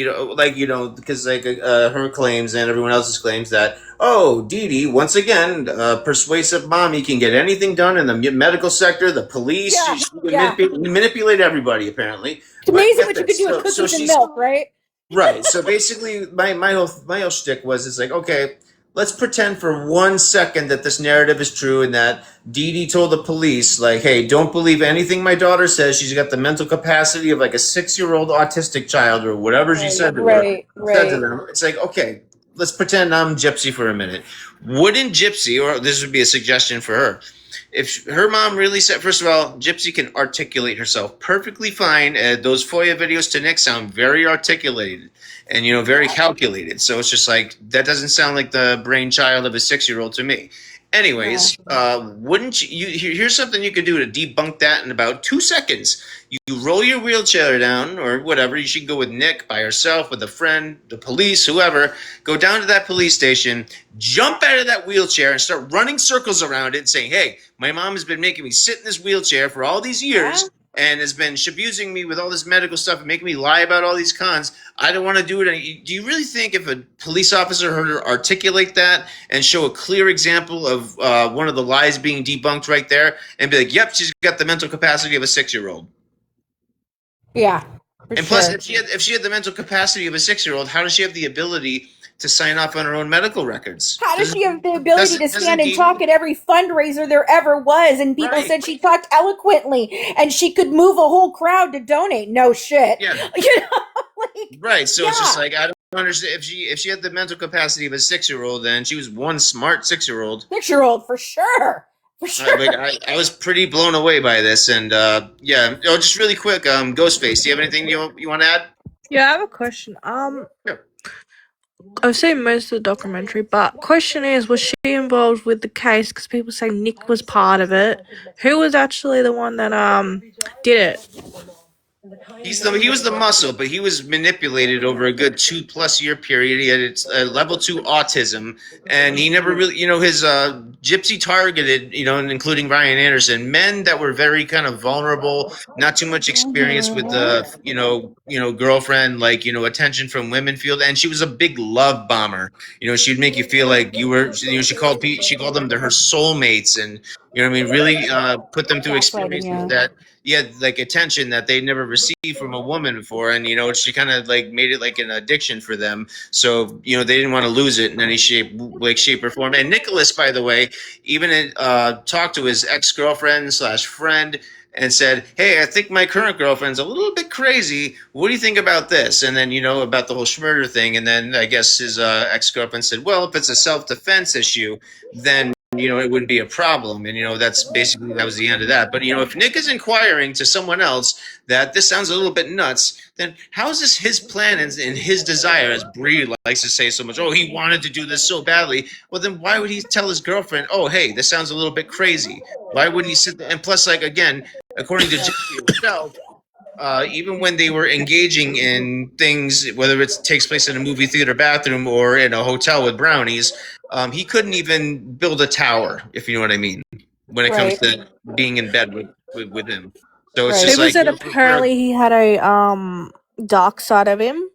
Speaker 1: because her claims and everyone else's claims that, oh, Dee Dee, once again, persuasive mommy can get anything done in the medical sector, the police, she can manipulate everybody, apparently.
Speaker 2: It's amazing what you can do with cookies and milk, right?
Speaker 1: Right. So basically, my whole shtick was, it's like, okay, let's pretend for 1 second that this narrative is true and that Dee Dee told the police, like, hey, don't believe anything my daughter says. She's got the mental capacity of like a 6-year-old autistic child or whatever she said to her. Said to them. It's like, okay, let's pretend I'm Gypsy for a minute. Wouldn't Gypsy, or this would be a suggestion for her, if her mom really said, first of all, Gypsy can articulate herself perfectly fine. Those FOIA videos to Nick sound very articulated and, very calculated. So it's just like, that doesn't sound like the brainchild of a 6-year-old to me. Anyways, wouldn't here's something you could do to debunk that in about 2 seconds. You roll your wheelchair down or whatever. You should go with Nick by herself, with a friend, the police, whoever. Go down to that police station, jump out of that wheelchair and start running circles around it and saying, hey, my mom has been making me sit in this wheelchair for all these years. and has been abusing me with all this medical stuff and making me lie about all these cons. I don't want to do it. Do you really think if a police officer heard her articulate that and show a clear example of one of the lies being debunked right there and be like, yep, she's got the mental capacity of a 6-year-old?
Speaker 2: Yeah, for
Speaker 1: And plus,
Speaker 2: sure.
Speaker 1: if she had the mental capacity of a 6-year-old, how does she have the ability to sign off on her own medical records?
Speaker 2: How does she have the ability to
Speaker 1: Doesn't
Speaker 2: stand and
Speaker 1: he?
Speaker 2: talk at every fundraiser there ever was? And people
Speaker 1: Right.
Speaker 2: said she talked eloquently and she could move a whole crowd to donate. No shit.
Speaker 1: Yeah.
Speaker 2: You know, like,
Speaker 1: Right. So it's just
Speaker 2: yeah,
Speaker 1: like I don't understand if she had the mental capacity of a 6-year-old, then she was one smart 6-year-old.
Speaker 2: 6-year-old for sure. For
Speaker 1: Like
Speaker 2: sure.
Speaker 1: I was pretty blown away by this, and yeah. Oh, just really quick, Ghostface, do you have anything you want to add?
Speaker 3: Yeah, I have a question.
Speaker 1: Sure.
Speaker 3: I've seen most of the documentary, but question is, was she involved with the case? Because people say Nick was part of it. Who was actually the one that did it?
Speaker 1: He was the muscle, but he was manipulated over a good 2+ year period. He had level 2 autism, and he never really, his gypsy targeted, including Ryan Anderson, men that were very kind of vulnerable, not too much experience with the, girlfriend, like attention from women field, and she was a big love bomber. She'd make you feel like you were, she called them her soulmates, and what I mean, really put them through
Speaker 2: Gaslighting,
Speaker 1: experiences
Speaker 2: yeah.
Speaker 1: that like attention that they never received from a woman before, and she kind of like made it like an addiction for them. So they didn't want to lose it in any shape or form. And Nicholas, by the way, even talked to his ex-girlfriend slash friend and said, "Hey, I think my current girlfriend's a little bit crazy. What do you think about this?" And then about the whole Schmurder thing. And then I guess his ex-girlfriend said, "Well, if it's a self-defense issue, then." It wouldn't be a problem. And, that's basically, that was the end of that. But, if Nick is inquiring to someone else that this sounds a little bit nuts, then how is this his plan and his desire, as Bree likes to say so much? Oh, he wanted to do this so badly. Well, then why would he tell his girlfriend, oh, hey, this sounds a little bit crazy? Why wouldn't he sit there? And plus, like, again, according to Gypsy herself, even when they were engaging in things, whether it takes place in a movie theater bathroom or in a hotel with brownies, he couldn't even build a tower, if you know what I mean, when it comes
Speaker 2: Right.
Speaker 1: to being in bed with him. So it's
Speaker 2: Right.
Speaker 1: just
Speaker 3: Who was
Speaker 1: like,
Speaker 3: it? Apparently, he had a dark side of him.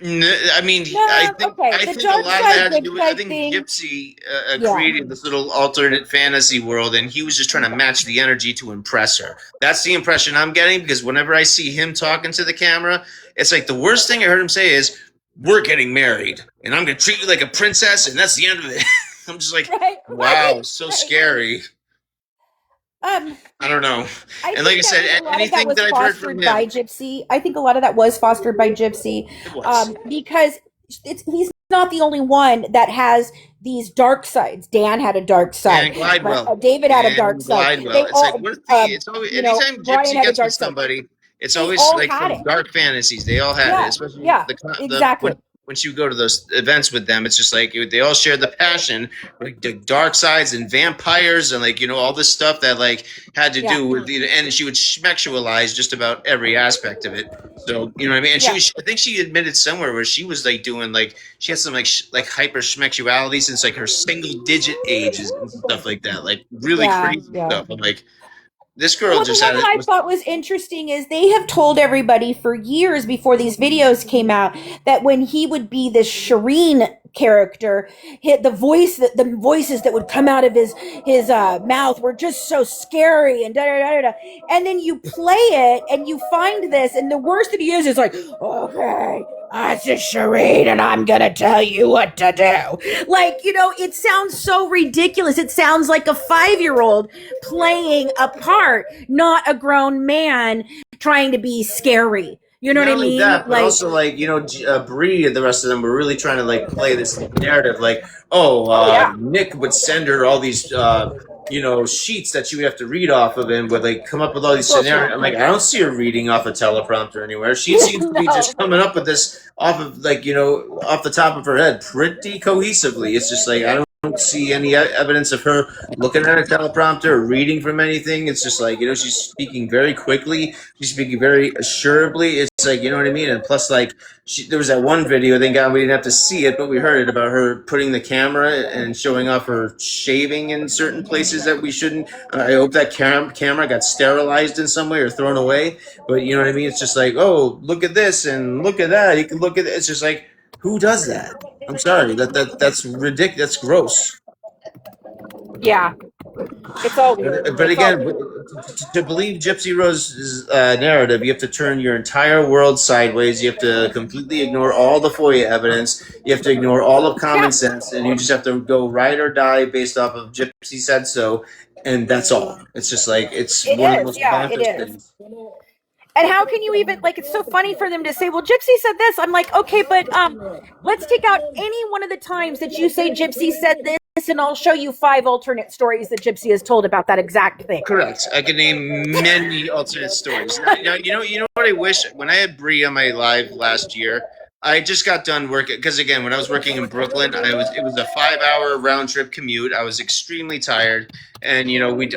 Speaker 1: I mean,
Speaker 2: No, okay.
Speaker 1: I
Speaker 2: The
Speaker 1: think a
Speaker 2: dark
Speaker 1: lot of that
Speaker 2: side,
Speaker 1: had to
Speaker 2: good
Speaker 1: do with. I
Speaker 2: side
Speaker 1: think
Speaker 2: thing.
Speaker 1: Gypsy
Speaker 2: Yeah.
Speaker 1: created this little alternate fantasy world, and he was just trying to match the energy to impress her. That's the impression I'm getting, because whenever I see him talking to the camera, it's like the worst thing I heard him say is, "We're getting married, and I'm gonna treat you like a princess, and that's the end of it." I'm just like,
Speaker 2: Right.
Speaker 1: wow,
Speaker 2: Right.
Speaker 1: so
Speaker 2: Right.
Speaker 1: scary.
Speaker 2: Um,
Speaker 1: I don't know.
Speaker 2: I
Speaker 1: And like I
Speaker 2: think that
Speaker 1: said,
Speaker 2: was a lot of that
Speaker 1: anything
Speaker 2: was
Speaker 1: that I've heard from
Speaker 2: fostered by
Speaker 1: him,
Speaker 2: Gypsy. I think a lot of that was fostered by Gypsy,
Speaker 1: it was.
Speaker 2: because he's not the only one that has these dark sides. Dan had a dark side.
Speaker 1: Dan Glidewell.
Speaker 2: David had a dark
Speaker 1: Dan
Speaker 2: side. They
Speaker 1: Glidewell. It's like,
Speaker 2: all,
Speaker 1: what if the? It's always anytime
Speaker 2: Brian
Speaker 1: Gypsy
Speaker 2: had a
Speaker 1: gets with
Speaker 2: dark side.
Speaker 1: somebody, it's
Speaker 2: They
Speaker 1: always
Speaker 2: all
Speaker 1: like
Speaker 2: had
Speaker 1: from
Speaker 2: it.
Speaker 1: dark fantasies. They all had it,
Speaker 2: Yeah.
Speaker 1: especially
Speaker 2: Yeah. Exactly.
Speaker 1: when she would go to those events with them. It's just like they all shared the passion, like the dark sides and vampires and like all this stuff that like had to
Speaker 2: Yeah.
Speaker 1: do with and she would sexualize just about every aspect of it. So you know what I mean. And
Speaker 2: Yeah.
Speaker 1: I think she admitted somewhere where she was like doing like she had some like hyper sexuality since like her single digit ages and stuff like that. Like really
Speaker 2: Yeah.
Speaker 1: crazy
Speaker 2: Yeah.
Speaker 1: stuff. I'm like, this girl
Speaker 2: Well, the
Speaker 1: just
Speaker 2: one
Speaker 1: had
Speaker 2: that
Speaker 1: it.
Speaker 2: I thought was interesting is they have told everybody for years before these videos came out that when he would be the Shireen character, the voices that would come out of his mouth were just so scary and da da da da. And then you play it and you find this, and the worst that he is like, okay, this is Shireen, and I'm gonna tell you what to do. Like, it sounds so ridiculous. It sounds like a 5-year-old playing a part, not a grown man trying to be scary. You know what
Speaker 1: Not
Speaker 2: I
Speaker 1: only
Speaker 2: mean?
Speaker 1: that, but also like Bree and the rest of them were really trying to like play this narrative, like, oh,
Speaker 2: Oh yeah.
Speaker 1: Nick would send her all these sheets that she would have to read off of, and would like come up with all these
Speaker 2: Bullshit.
Speaker 1: scenarios. I'm like, I don't see her reading off a teleprompter anywhere. She seems to be
Speaker 2: No.
Speaker 1: just coming up with this off of like off the top of her head, pretty cohesively. It's just like I don't don't see any evidence of her looking at a teleprompter or reading from anything. It's just like, she's speaking very quickly. She's speaking very assuredly. It's like, you know what I mean? And plus, like, there was that one video, thank God we didn't have to see it, but we heard it about her putting the camera and showing off her shaving in certain places that we shouldn't. I hope that camera got sterilized in some way or thrown away. But you know what I mean? It's just like, oh, look at this and look at that. You can look at it. It's just like, who does that? I'm sorry. That's ridiculous. That's gross.
Speaker 2: Yeah, it's all weird.
Speaker 1: But
Speaker 2: It's all
Speaker 1: again,
Speaker 2: weird.
Speaker 1: to believe Gypsy Rose's narrative, you have to turn your entire world sideways. You have to completely ignore all the FOIA evidence. You have to ignore all of common
Speaker 2: Yeah.
Speaker 1: sense, and you just have to go ride or die based off of Gypsy said so, and that's all. It's just like it's
Speaker 2: It
Speaker 1: one of the
Speaker 2: is.
Speaker 1: most
Speaker 2: Yeah, it
Speaker 1: bonkers
Speaker 2: is.
Speaker 1: things.
Speaker 2: And how can you even like? It's so funny for them to say, "Well, Gypsy said this." I'm like, okay, but let's take out any one of the times that you say Gypsy said this, and I'll show you 5 alternate stories that Gypsy has told about that exact thing.
Speaker 1: Correct. I can name many alternate stories. Now, you know what I wish when I had Bree on my live last year. I just got done working because again, when I was working in Brooklyn, it was a 5 hour round trip commute. I was extremely tired, and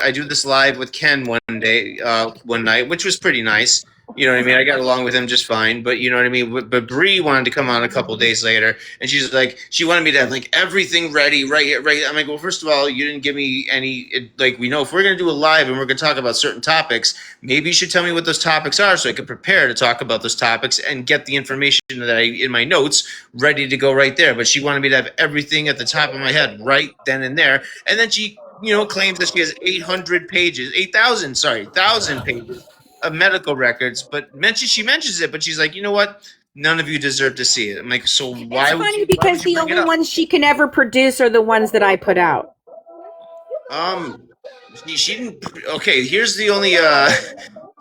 Speaker 1: I do this live with Ken one night, which was pretty nice. You know what I mean? I got along with him just fine, but you know what I mean. But Bree wanted to come on a couple days later, and she's like, she wanted me to have like everything ready, right. I'm like, well, first of all, you didn't give me any. Like, we know if we're gonna do a live and we're gonna talk about certain topics, maybe you should tell me what those topics are so I can prepare to talk about those topics and get the information that I in my notes ready to go right there. But she wanted me to have everything at the top of my head right then and there, and then she claims that she has 800 pages, 8,000, sorry, 1,000 pages of medical records, but she mentions it, but she's like, you know what? None of you deserve to see it. I'm like, so
Speaker 2: It's funny because the
Speaker 1: bring it
Speaker 2: only
Speaker 1: up?
Speaker 2: ones she can ever produce are the ones that I put out.
Speaker 1: Um, she didn't. Okay, here's the only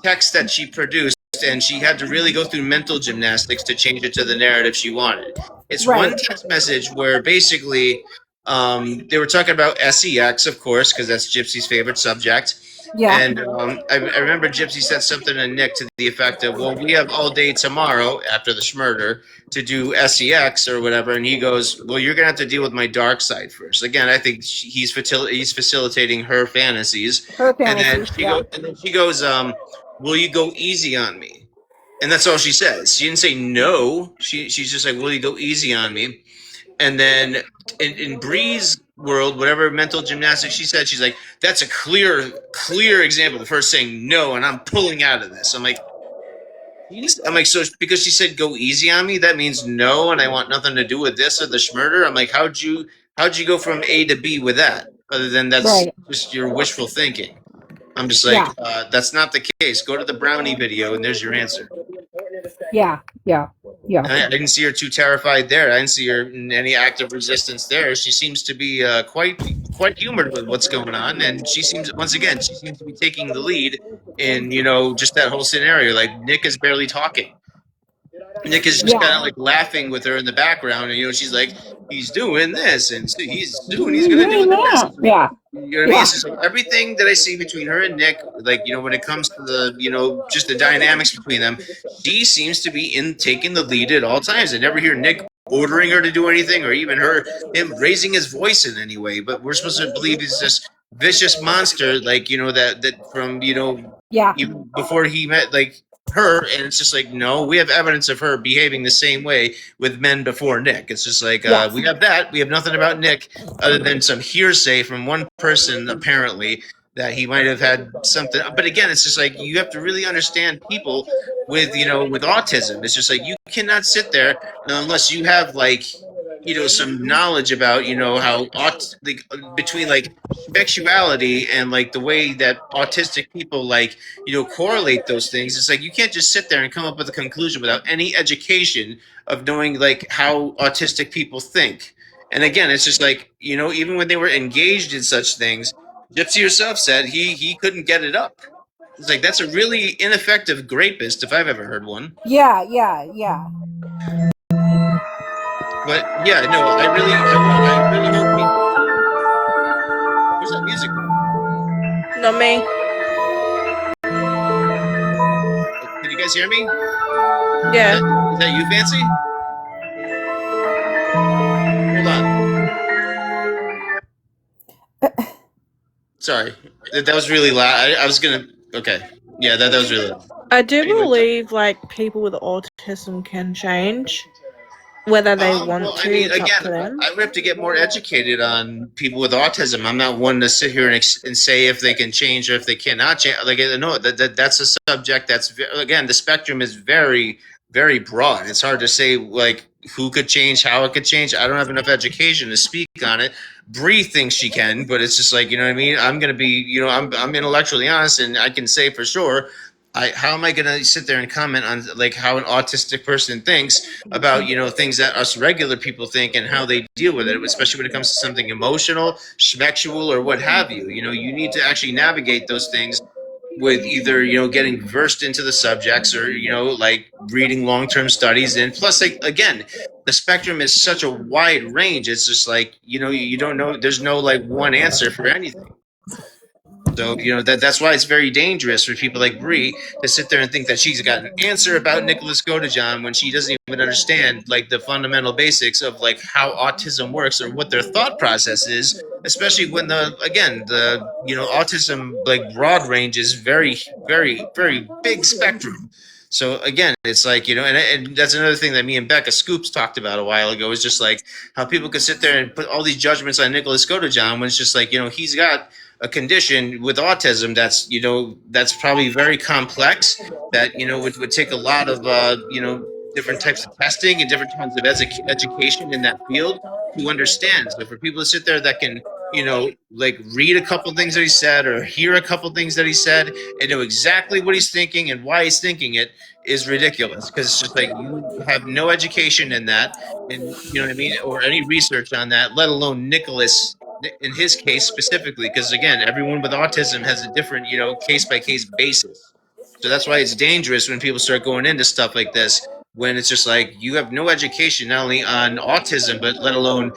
Speaker 1: text that she produced, and she had to really go through mental gymnastics to change it to the narrative she wanted. It's
Speaker 2: Right.
Speaker 1: one text message where basically they were talking about sex, of course, because that's Gypsy's favorite subject.
Speaker 2: Yeah.
Speaker 1: And I remember Gypsy said something to Nick to the effect of, well, we have all day tomorrow after the schmurder to do sex or whatever. And he goes, well, you're going to have to deal with my dark side first. Again, I think he's facilitating her fantasies.
Speaker 2: Her
Speaker 1: And then
Speaker 2: fantasies. Yeah.
Speaker 1: she goes, will you go easy on me? And that's all she says. She didn't say no. She's just like, will you go easy on me? And then in Bree's world, whatever mental gymnastics she said, she's like, that's a clear example of her saying no, and I'm pulling out of this. I'm like, so because she said go easy on me, that means no, and I want nothing to do with this or the schmurder. I'm like, how'd you go from A to B with that? Other than that's
Speaker 2: Right.
Speaker 1: just your wishful thinking. I'm just like,
Speaker 2: Yeah.
Speaker 1: that's not the case. Go to the brownie video, and there's your answer.
Speaker 2: Yeah. Yeah. Yeah.
Speaker 1: I didn't see her too terrified there. I didn't see her in any active resistance there. She seems to be quite humored with what's going on, and she seems to be taking the lead in just that whole scenario. Like Nick is barely talking. Nick is just kind of like laughing with her in the background, and she's like, he's doing this, and he's gonna do this.
Speaker 2: Yeah.
Speaker 1: You know what I mean? It's just like everything that I see between her and Nick, like, when it comes to the, just the dynamics between them, she seems to be taking the lead at all times. I never hear Nick ordering her to do anything or even him raising his voice in any way. But we're supposed to believe he's this vicious monster, like, that from,
Speaker 2: Yeah.
Speaker 1: even before he met, like, her. And it's just like, no, we have evidence of her behaving the same way with men before Nick. It's just like,
Speaker 2: Yes.
Speaker 1: we have that. We have nothing about Nick other than some hearsay from one person, apparently, that he might have had something. But again, it's just like, you have to really understand people with, with autism. It's just like, you cannot sit there unless you have, like, some knowledge about, how between, like, sexuality and, like, the way that autistic people, like, correlate those things. It's like, you can't just sit there and come up with a conclusion without any education of knowing, like, how autistic people think. And again, it's just like, even when they were engaged in such things, Gypsy herself said he couldn't get it up. It's like, that's a really ineffective rapist if I've ever heard one.
Speaker 2: Yeah. Yeah. Yeah.
Speaker 1: But yeah, no, I really hope where's that music from?
Speaker 3: Not me.
Speaker 1: Can you guys hear me?
Speaker 3: Yeah.
Speaker 1: Is that you, Fancy? Hold on. Sorry, that was really loud. I was gonna. Okay, yeah, that was really loud.
Speaker 3: I do
Speaker 1: Anyway,
Speaker 3: believe like people with autism can change. Whether they
Speaker 1: well,
Speaker 3: want
Speaker 1: I
Speaker 3: to,
Speaker 1: mean,
Speaker 3: it's up
Speaker 1: again,
Speaker 3: to them.
Speaker 1: I have to get more educated on people with autism. I'm not one to sit here and, and say if they can change or if they cannot change. Like, no, that's a subject that's again, the spectrum is very, very broad. It's hard to say like who could change, how it could change. I don't have enough education to speak on it. Bree thinks she can, but it's just like, you know what I mean. I'm gonna be, I'm intellectually honest, and I can say for sure. How am I going to sit there and comment on like how an autistic person thinks about things that us regular people think and how they deal with it, especially when it comes to something emotional, schmexual, or what have you. You need to actually navigate those things with either getting versed into the subjects or like reading long-term studies. And plus, like, again, the spectrum is such a wide range. It's just like you don't know. There's no like one answer for anything. So that's why it's very dangerous for people like Bree to sit there and think that she's got an answer about Nicholas Godejohn when she doesn't even understand like the fundamental basics of like how autism works or what their thought process is. Especially when the autism like broad range is very very very big spectrum. So again, it's like and that's another thing that me and Becca Scoops talked about a while ago. Is just like how people could sit there and put all these judgments on Nicholas Godejohn when it's just like he's got a condition with autism that's probably very complex that would take a lot of different types of testing and different kinds of education in that field to understand. So for people to sit there that can like read a couple things that he said or hear a couple things that he said and know exactly what he's thinking and why he's thinking it is ridiculous, because it's just like you have no education in that, and you know what I mean, or any research on that, let alone Nicholas in his case specifically, because again, everyone with autism has a different case by case basis. So that's why it's dangerous when people start going into stuff like this, when it's just like you have no education not only on autism but let alone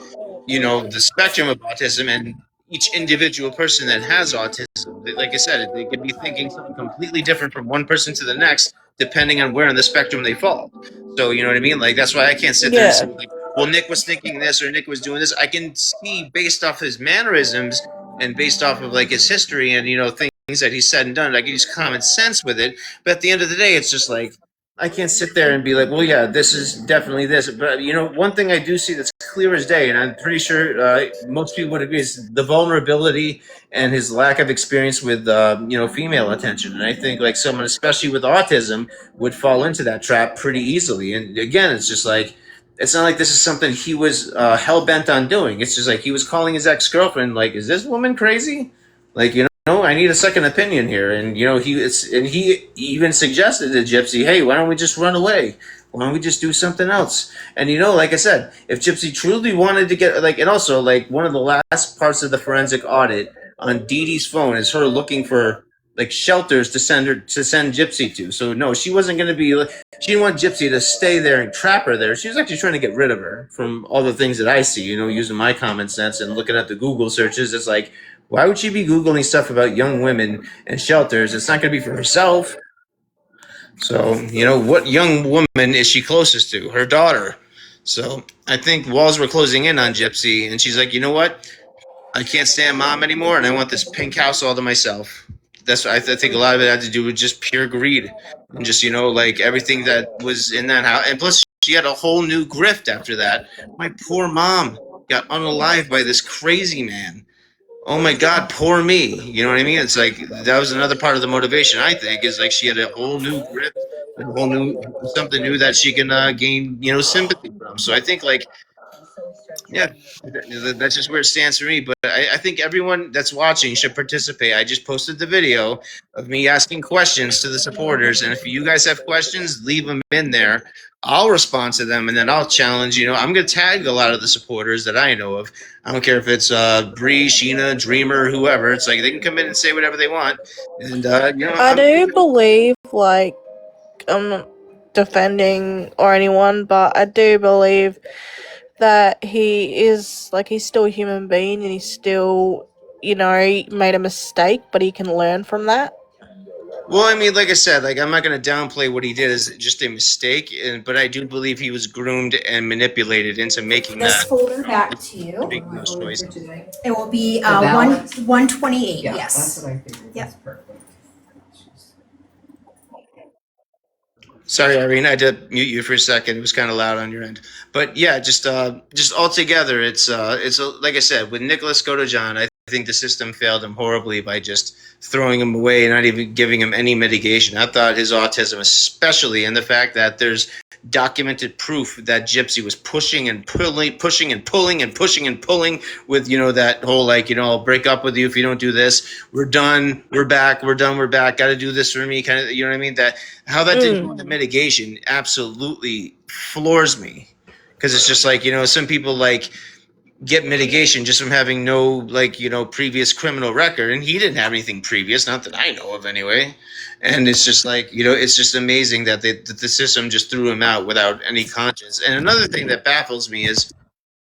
Speaker 1: the spectrum of autism and each individual person that has autism. Like I said, they could be thinking something completely different from one person to the next depending on where in the spectrum they fall. So you know what I mean, like that's why I can't sit there and say
Speaker 3: Yeah.
Speaker 1: like, well, Nick was thinking this or Nick was doing this. I can see based off his mannerisms and based off of like his history and things that he said and done, I can use common sense with it. But at the end of the day, it's just like I can't sit there and be like, well, yeah, this is definitely this. But one thing I do see that's clear as day, and I'm pretty sure most people would agree, is the vulnerability and his lack of experience with female attention. And I think like someone, especially with autism, would fall into that trap pretty easily. And again, it's just like it's not like this is something he was hell bent on doing. It's just like he was calling his ex girlfriend, like, "Is this woman crazy?" Like, I need a second opinion here. And he even suggested to Gypsy, "Hey, why don't we just run away? Why don't we just do something else?" And like I said, if Gypsy truly wanted to get like, and also like one of the last parts of the forensic audit on Dee Dee's phone is her looking for like shelters to send Gypsy to. So no, she wasn't going to be. She didn't want Gypsy to stay there and trap her there. She was actually trying to get rid of her from all the things that I see. Using my common sense and looking at the Google searches, it's like, why would she be Googling stuff about young women and shelters? It's not going to be for herself. So, what young woman is she closest to? Her daughter. So I think walls were closing in on Gypsy, and she's like, you know what? I can't stand mom anymore, and I want this pink house all to myself. That's what I think a lot of it had to do with just pure greed and just like everything that was in that house. And plus, she had a whole new grift after that. My poor mom got unalived by this crazy man. Oh my God, poor me. You know what I mean? It's like that was another part of the motivation. I think is like she had a whole new grip, a whole new something new that she can gain sympathy from. So I think like yeah, that's just where it stands for me. But I think everyone that's watching should participate. I just posted the video of me asking questions to the supporters, and if you guys have questions, leave them in there. I'll respond to them, and then I'll challenge. I'm going to tag a lot of the supporters that I know of. I don't care if it's Bree, Sheena, Dreamer, whoever. It's like they can come in and say whatever they want, and
Speaker 3: I do believe, like, I'm not defending or anyone, but I do believe that he's still a human being and he's still, he made a mistake, but he can learn from that.
Speaker 1: Well, I mean, like I said, like I'm not going to downplay what he did as just a mistake, but I do believe he was groomed and manipulated into making
Speaker 4: this
Speaker 1: that,
Speaker 4: folder back to you.
Speaker 1: making those choices.
Speaker 4: It will be
Speaker 5: The balance?
Speaker 4: 128.
Speaker 5: Yeah,
Speaker 4: Yes.
Speaker 5: that's what I figured.
Speaker 4: Yep.
Speaker 5: That's perfect.
Speaker 1: Sorry, Irene, I did mute you for a second. It was kind of loud on your end, but yeah, just altogether, like I said, with Nicholas Godejohn, I think the system failed him horribly by just throwing him away and not even giving him any mitigation. I thought his autism, especially, and the fact that there's documented proof that Gypsy was pushing and pulling, pushing and pulling and pushing and pulling with, that whole, like, I'll break up with you if you don't do this. We're done. We're back. We're done. We're back. Got to do this for me. Kind of, you know what I mean? That how that didn't go into mitigation absolutely floors me. Because it's just like, some people like get mitigation just from having no, like, previous criminal record. And he didn't have anything previous, not that I know of anyway. And it's just like, it's just amazing that the system just threw him out without any conscience. And another thing that baffles me is,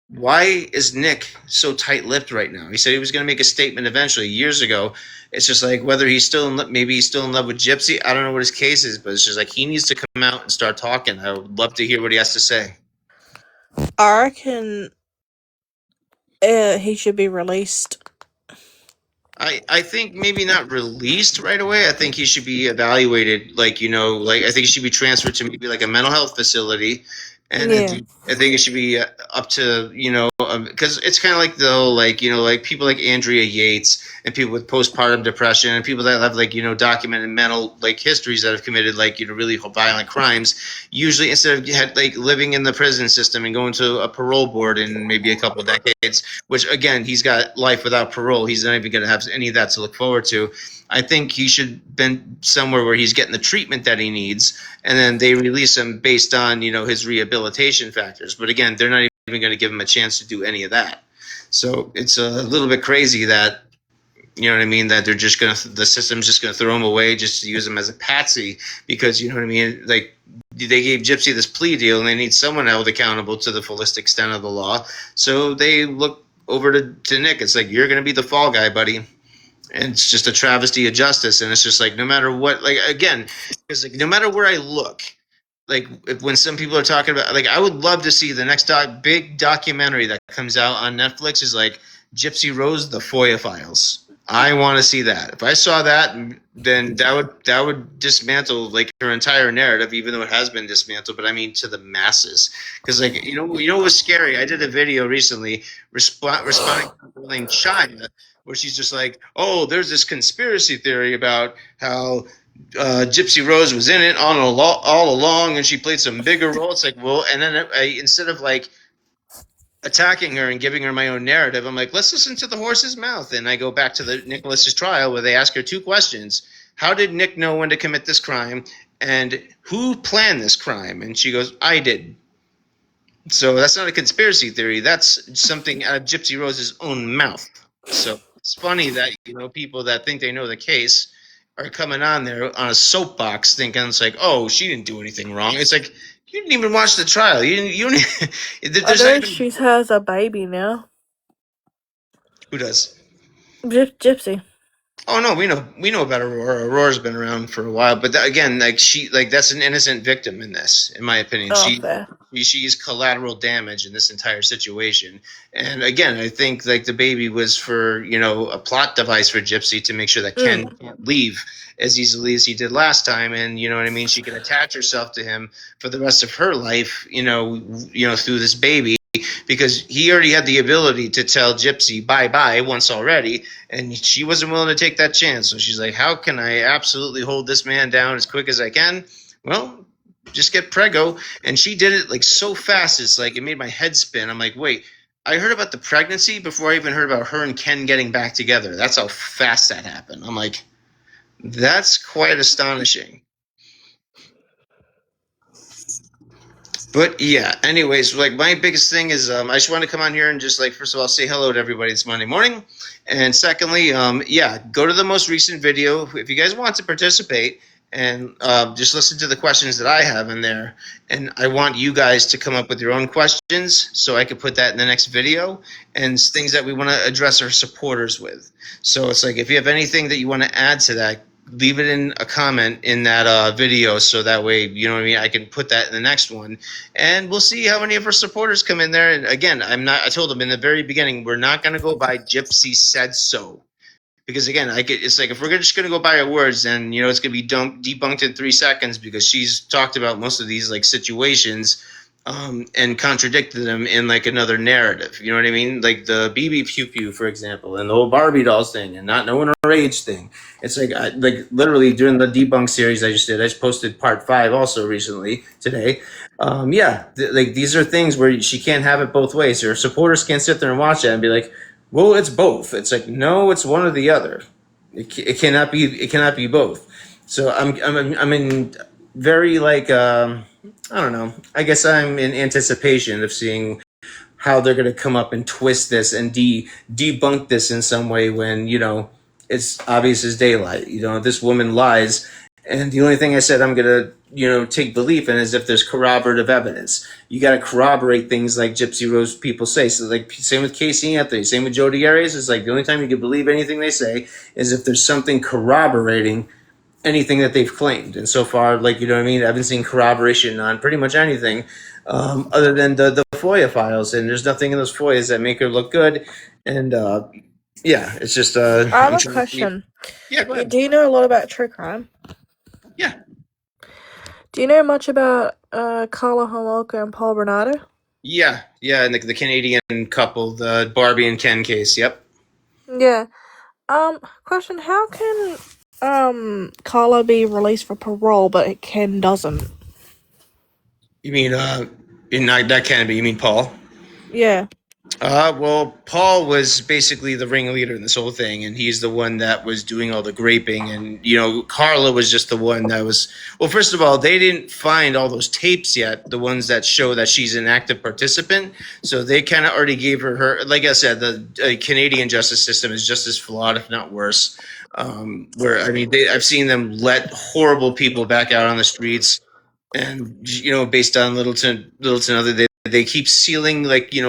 Speaker 1: why is Nick so tight-lipped right now? He said he was going to make a statement eventually years ago. It's just like whether maybe he's still in love with Gypsy. I don't know what his case is, but it's just like he needs to come out and start talking. I would love to hear what he has to say.
Speaker 3: I reckon he should be released.
Speaker 1: I think maybe not released right away. I think he should be evaluated, like, like I think he should be transferred to maybe like a mental health facility. And
Speaker 3: Yeah.
Speaker 1: I think it should be up to, because it's kind of like the whole, like, like people like Andrea Yates and people with postpartum depression and people that have, like, documented mental, like, histories that have committed, like, really violent crimes. Usually instead of like living in the prison system and going to a parole board in maybe a couple of decades, which again, he's got life without parole. He's not even going to have any of that to look forward to. I think he should been somewhere where he's getting the treatment that he needs, and then they release him based on, his rehabilitation factors. But again, they're not even going to give him a chance to do any of that. So it's a little bit crazy that, you know what I mean, that the system's just gonna throw him away just to use him as a patsy because, you know what I mean, like they gave Gypsy this plea deal and they need someone held accountable to the fullest extent of the law. So they look over to Nick. It's like, you're gonna be the fall guy, buddy. And it's just a travesty of justice. And it's just like, no matter what, like, again, it's like, no matter where I look, like, when some people are talking about, like, I would love to see the next big documentary that comes out on Netflix is like Gypsy Rose, the FOIA files. I want to see that. If I saw that, then that would dismantle, like, her entire narrative, even though it has been dismantled. But I mean, to the masses, because, like, what was scary? I did a video recently responding to a girl named Shia, where she's just like, "Oh, there's this conspiracy theory about how Gypsy Rose was in it all along, and she played some bigger role." It's like, well, and then instead of, like, attacking her and giving her my own narrative, I'm like, let's listen to the horse's mouth. And I go back to the Nicholas's trial where they ask her two questions: how did Nick know when to commit this crime, and who planned this crime? And she goes, I did. So that's not a conspiracy theory. That's something out of Gypsy Rose's own mouth. So it's funny that, people that think they know the case are coming on there on a soapbox thinking it's like, oh, she didn't do anything wrong. It's like, you didn't even watch the trial. You didn't.
Speaker 3: I know she has a baby now.
Speaker 1: Who does?
Speaker 3: Gypsy.
Speaker 1: Oh no, we know about Aurora. Aurora's been around for a while, but again, like that's an innocent victim in this, in my opinion.
Speaker 3: Oh,
Speaker 1: She's collateral damage in this entire situation. And again, I think, like, the baby was for, a plot device for Gypsy to make sure that Ken can't leave as easily as he did last time, and, you know what I mean, she can attach herself to him for the rest of her life, through this baby. Because he already had the ability to tell Gypsy bye-bye once already, and she wasn't willing to take that chance. So she's like, how can I absolutely hold this man down as quick as I can? Well, just get preggo. And she did it, like, so fast, it's like it made my head spin. I'm like, wait, I heard about the pregnancy before I even heard about her and Ken getting back together. That's how fast that happened. I'm like, that's quite astonishing. But yeah, anyways, like, my biggest thing is, I just want to come on here and just, like, first of all, say hello to everybody this Monday morning. And secondly, yeah, go to the most recent video if you guys want to participate, and just listen to the questions that I have in there. And I want you guys to come up with your own questions so I can put that in the next video, and things that we want to address our supporters with. So it's like, if you have anything that you want to add to that, leave it in a comment in that video, so that way, you know what I mean, I can put that in the next one, and we'll see how many of her supporters come in there. And again, I told them in the very beginning, we're not going to go by Gypsy said so. Because again, it's like if we're just going to go by her words, then it's going to be debunked in 3 seconds, because she's talked about most of these like situations, and contradicted them in like another narrative. You know what I mean? Like the BB Pew Pew, for example, and the whole Barbie dolls thing, and not knowing her age thing. It's like like literally during the debunk series I just posted part 5 also recently today. Like these are things where she can't have it both ways. Her supporters can't sit there and watch it and be like, well, it's both. It's like, no, it's one or the other. It cannot be. It cannot be both. So I'm in very like I don't know. I guess I'm in anticipation of seeing how they're going to come up and twist this and debunk this in some way, when it's obvious as daylight. This woman lies, and the only thing I said I'm going to take belief in is if there's corroborative evidence. You got to corroborate things like Gypsy Rose people say. So like same with Casey Anthony, same with Jodi Arias. It's like the only time you can believe anything they say is if there's something corroborating anything that they've claimed. And so far, like, you know what I mean, I haven't seen corroboration on pretty much anything, other than the FOIA files, and there's nothing in those FOIAs that make her look good. And it's just
Speaker 3: I have a question.
Speaker 1: Yeah, go ahead.
Speaker 3: Do you know a lot about true crime?
Speaker 1: Yeah.
Speaker 3: Do you know much about Carla Homolka and Paul Bernardo?
Speaker 1: Yeah, and the Canadian couple, the Barbie and Ken case. Yep.
Speaker 3: Yeah. Question: how can Carla be released for parole, but Ken doesn't?
Speaker 1: You mean that can be? You mean Paul?
Speaker 3: Yeah.
Speaker 1: Well, Paul was basically the ringleader in this whole thing, and he's the one that was doing all the graping. And, Carla was just the one that was. Well, first of all, they didn't find all those tapes yet, the ones that show that she's an active participant. So they kind of already gave her. Like I said, the Canadian justice system is just as flawed, if not worse. Where, I mean, I've seen them let horrible people back out on the streets. And, based on little to other, they keep sealing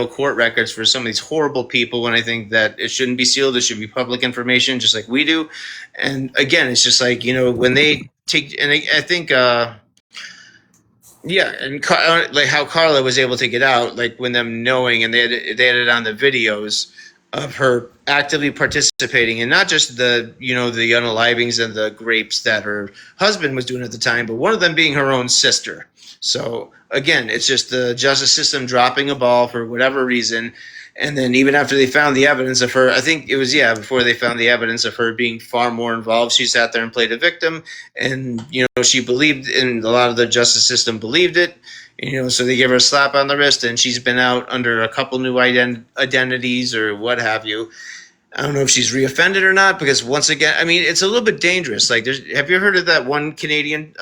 Speaker 1: court records for some of these horrible people, when I think that it shouldn't be sealed. It should be public information, just like we do. And again, it's just like, when they take, and I think, and like how Carla was able to get out, like when them knowing, and they had it on the videos of her actively participating, and not just the the unalivings and the grapes that her husband was doing at the time, but one of them being her own sister. So again, it's just the justice system dropping a ball for whatever reason. And then even after they found the evidence of her, I think it was, before they found the evidence of her being far more involved, she sat there and played a victim. And, she believed, and a lot of the justice system believed it. So they give her a slap on the wrist, and she's been out under a couple new identities or what have you. I don't know if she's reoffended or not, because once again, I mean, it's a little bit dangerous. Like, have you heard of that one Canadian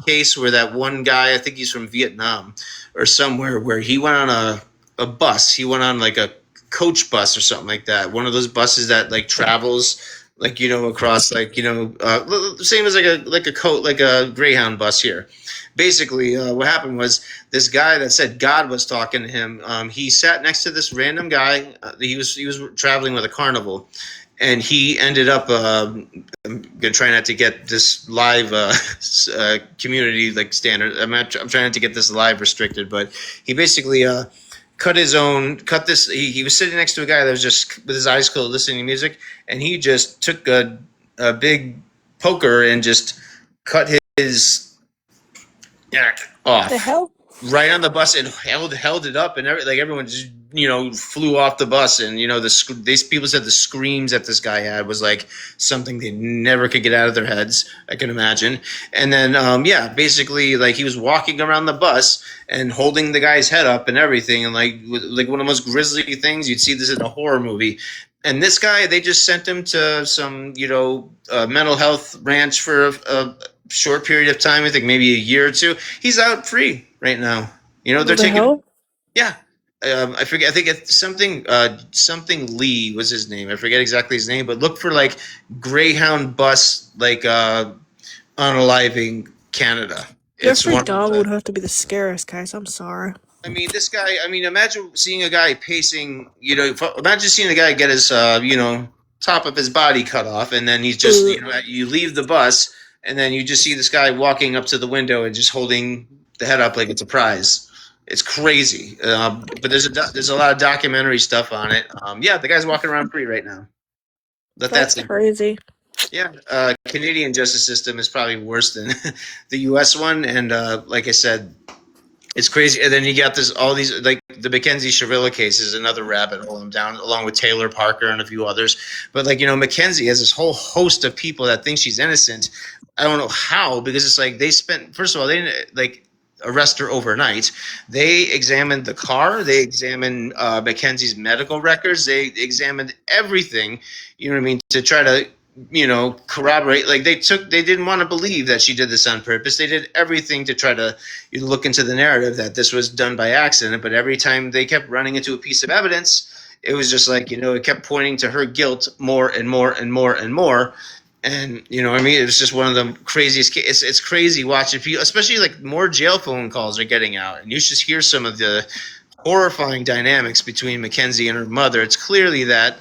Speaker 1: case where that one guy, I think he's from Vietnam or somewhere, where he went on a bus. He went on like a coach bus or something like that. One of those buses that like travels like, across like, same as like a Greyhound bus here. Basically, what happened was this guy that said God was talking to him. He sat next to this random guy. He was traveling with a carnival, and he ended up. I'm gonna try not to get this live community like standard. I'm trying not to get this live restricted, but he basically cut this. He was sitting next to a guy that was just with his eyes closed, listening to music, and he just took a big poker and just cut his off.
Speaker 3: The hell?
Speaker 1: Right on the bus, and held it up, and everyone just flew off the bus. And these people said the screams that this guy had was like something they never could get out of their heads, I can imagine. And then basically, like, he was walking around the bus and holding the guy's head up and everything, and like one of the most grisly things you'd see this in a horror movie. And this guy, they just sent him to some mental health ranch for a short period of time. I think maybe a year or two. He's out free right now. They're taking.
Speaker 3: Hell?
Speaker 1: Yeah, I forget. I think it's something Lee was his name. I forget exactly his name, but look for like Greyhound bus, like unaliving Canada.
Speaker 3: Jeffrey Dahmer would have to be the scariest case. I'm sorry.
Speaker 1: I mean, this guy. I mean, imagine seeing a guy pacing. Imagine seeing a guy get his top of his body cut off, and then he's just you leave the bus, and then you just see this guy walking up to the window and just holding the head up like it's a prize. It's crazy, but there's a lot of documentary stuff on it. Yeah, the guy's walking around free right now.
Speaker 3: That's crazy.
Speaker 1: Yeah, Canadian justice system is probably worse than the U.S. one, and like I said, it's crazy. And then you got all these, like the Mackenzie Shavilla case is another rabbit hole I'm down, along with Taylor Parker and a few others. But like, Mackenzie has this whole host of people that think she's innocent. I don't know how, because it's like first of all, they didn't like arrest her overnight. They examined the car. They examined Mackenzie's medical records. They examined everything, you know what I mean, to try to corroborate. Like they didn't want to believe that she did this on purpose. They did everything to try to look into the narrative that this was done by accident. But every time they kept running into a piece of evidence, it was just like, it kept pointing to her guilt more and more and more and more. And it was just one of the craziest cases. It's crazy watching people, especially like more jail phone calls are getting out, and you should hear some of the horrifying dynamics between Mackenzie and her mother. It's clearly that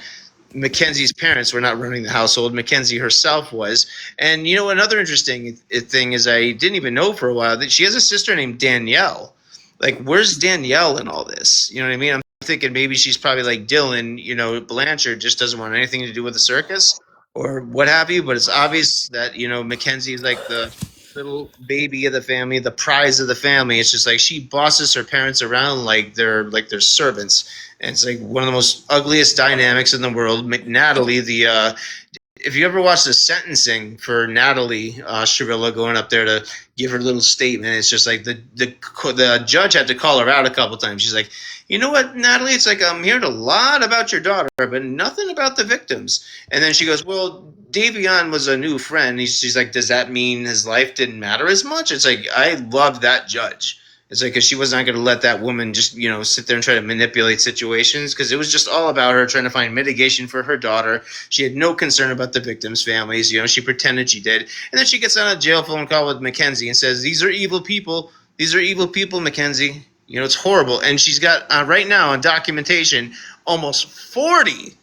Speaker 1: Mackenzie's parents were not running the household. Mackenzie herself was. And another interesting thing is, I didn't even know for a while that she has a sister named Danielle. Like, where's Danielle in all this? You know what I mean? I'm thinking maybe she's probably like Dylan, Blanchard just doesn't want anything to do with the circus or what have you. But it's obvious that, Mackenzie's like the little baby of the family, the prize of the family. It's just like she bosses her parents around like they're servants. And it's like one of the most ugliest dynamics in the world. Natalie, if you ever watched the sentencing for Natalie Shavilla going up there to give her little statement, it's just like the judge had to call her out a couple times. She's like, you know what, Natalie? It's like, I'm hearing a lot about your daughter, but nothing about the victims. And then she goes, well, Davion was a new friend. She's like, does that mean his life didn't matter as much? It's like, I love that judge. It's like, because she was not going to let that woman just, sit there and try to manipulate situations, because it was just all about her trying to find mitigation for her daughter. She had no concern about the victims' families. She pretended she did. And then she gets on a jail phone call with Mackenzie and says, these are evil people. These are evil people, Mackenzie. It's horrible. And she's got, right now, on documentation, almost 40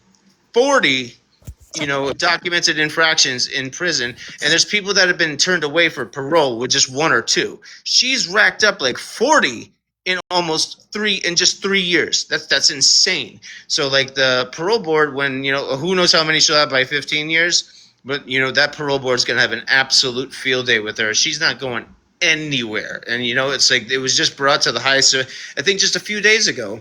Speaker 1: documented infractions in prison, and there's people that have been turned away for parole with just one or two. She's racked up like 40 in just 3 years. That's insane. So like the parole board, when who knows how many she'll have by 15 years, but that parole board's gonna have an absolute field day with her. She's not going anywhere. And it's like, it was just brought to the highest, I think just a few days ago,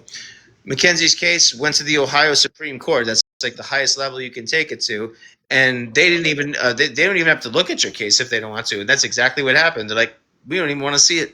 Speaker 1: Mackenzie's case went to the Ohio Supreme Court. That's like the highest level you can take it to, and they didn't even they don't even have to look at your case if they don't want to. And that's exactly what happened. They're like, we don't even want to see it.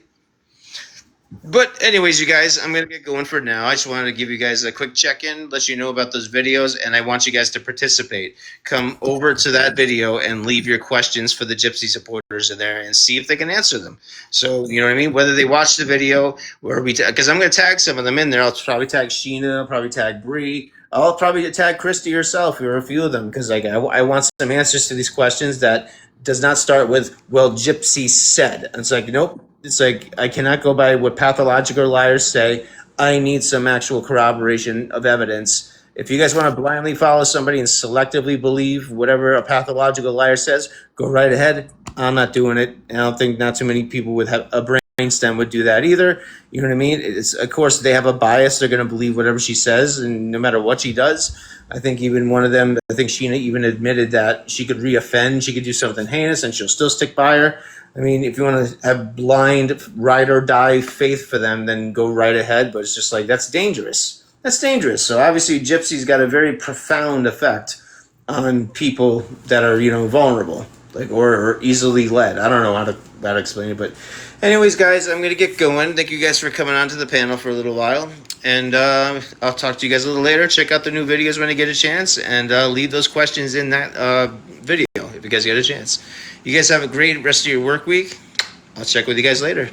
Speaker 1: But anyways, you guys, I'm gonna get going for now. I just wanted to give you guys a quick check-in, let you know about those videos, and I want you guys to participate. Come over to that video and leave your questions for the Gypsy supporters in there and see if they can answer them. So, you know what I mean? Whether they watch the video or because I'm gonna tag some of them in there. I'll probably tag Sheena, I'll probably tag Bree. I'll probably tag Christy herself or a few of them, because like I want some answers to these questions that does not start with, well, Gypsy said. And it's like, nope. It's like, I cannot go by what pathological liars say. I need some actual corroboration of evidence. If you guys want to blindly follow somebody and selectively believe whatever a pathological liar says, go right ahead. I'm not doing it. And I don't think not too many people with a brainstem would do that either. You know what I mean? It's, of course, they have a bias. They're going to believe whatever she says, and no matter what she does. I think even one of them, I think Sheena even admitted that she could reoffend. She could do something heinous, and she'll still stick by her. I mean, if you want to have blind ride or die faith for them, then go right ahead. But it's just like, that's dangerous. That's dangerous. So obviously Gypsy's got a very profound effect on people that are, vulnerable, like, or easily led. I don't know how to explain it. But anyways, guys, I'm going to get going. Thank you guys for coming on to the panel for a little while. And I'll talk to you guys a little later. Check out the new videos when you get a chance. And leave those questions in that video if you guys get a chance. You guys have a great rest of your work week. I'll check with you guys later.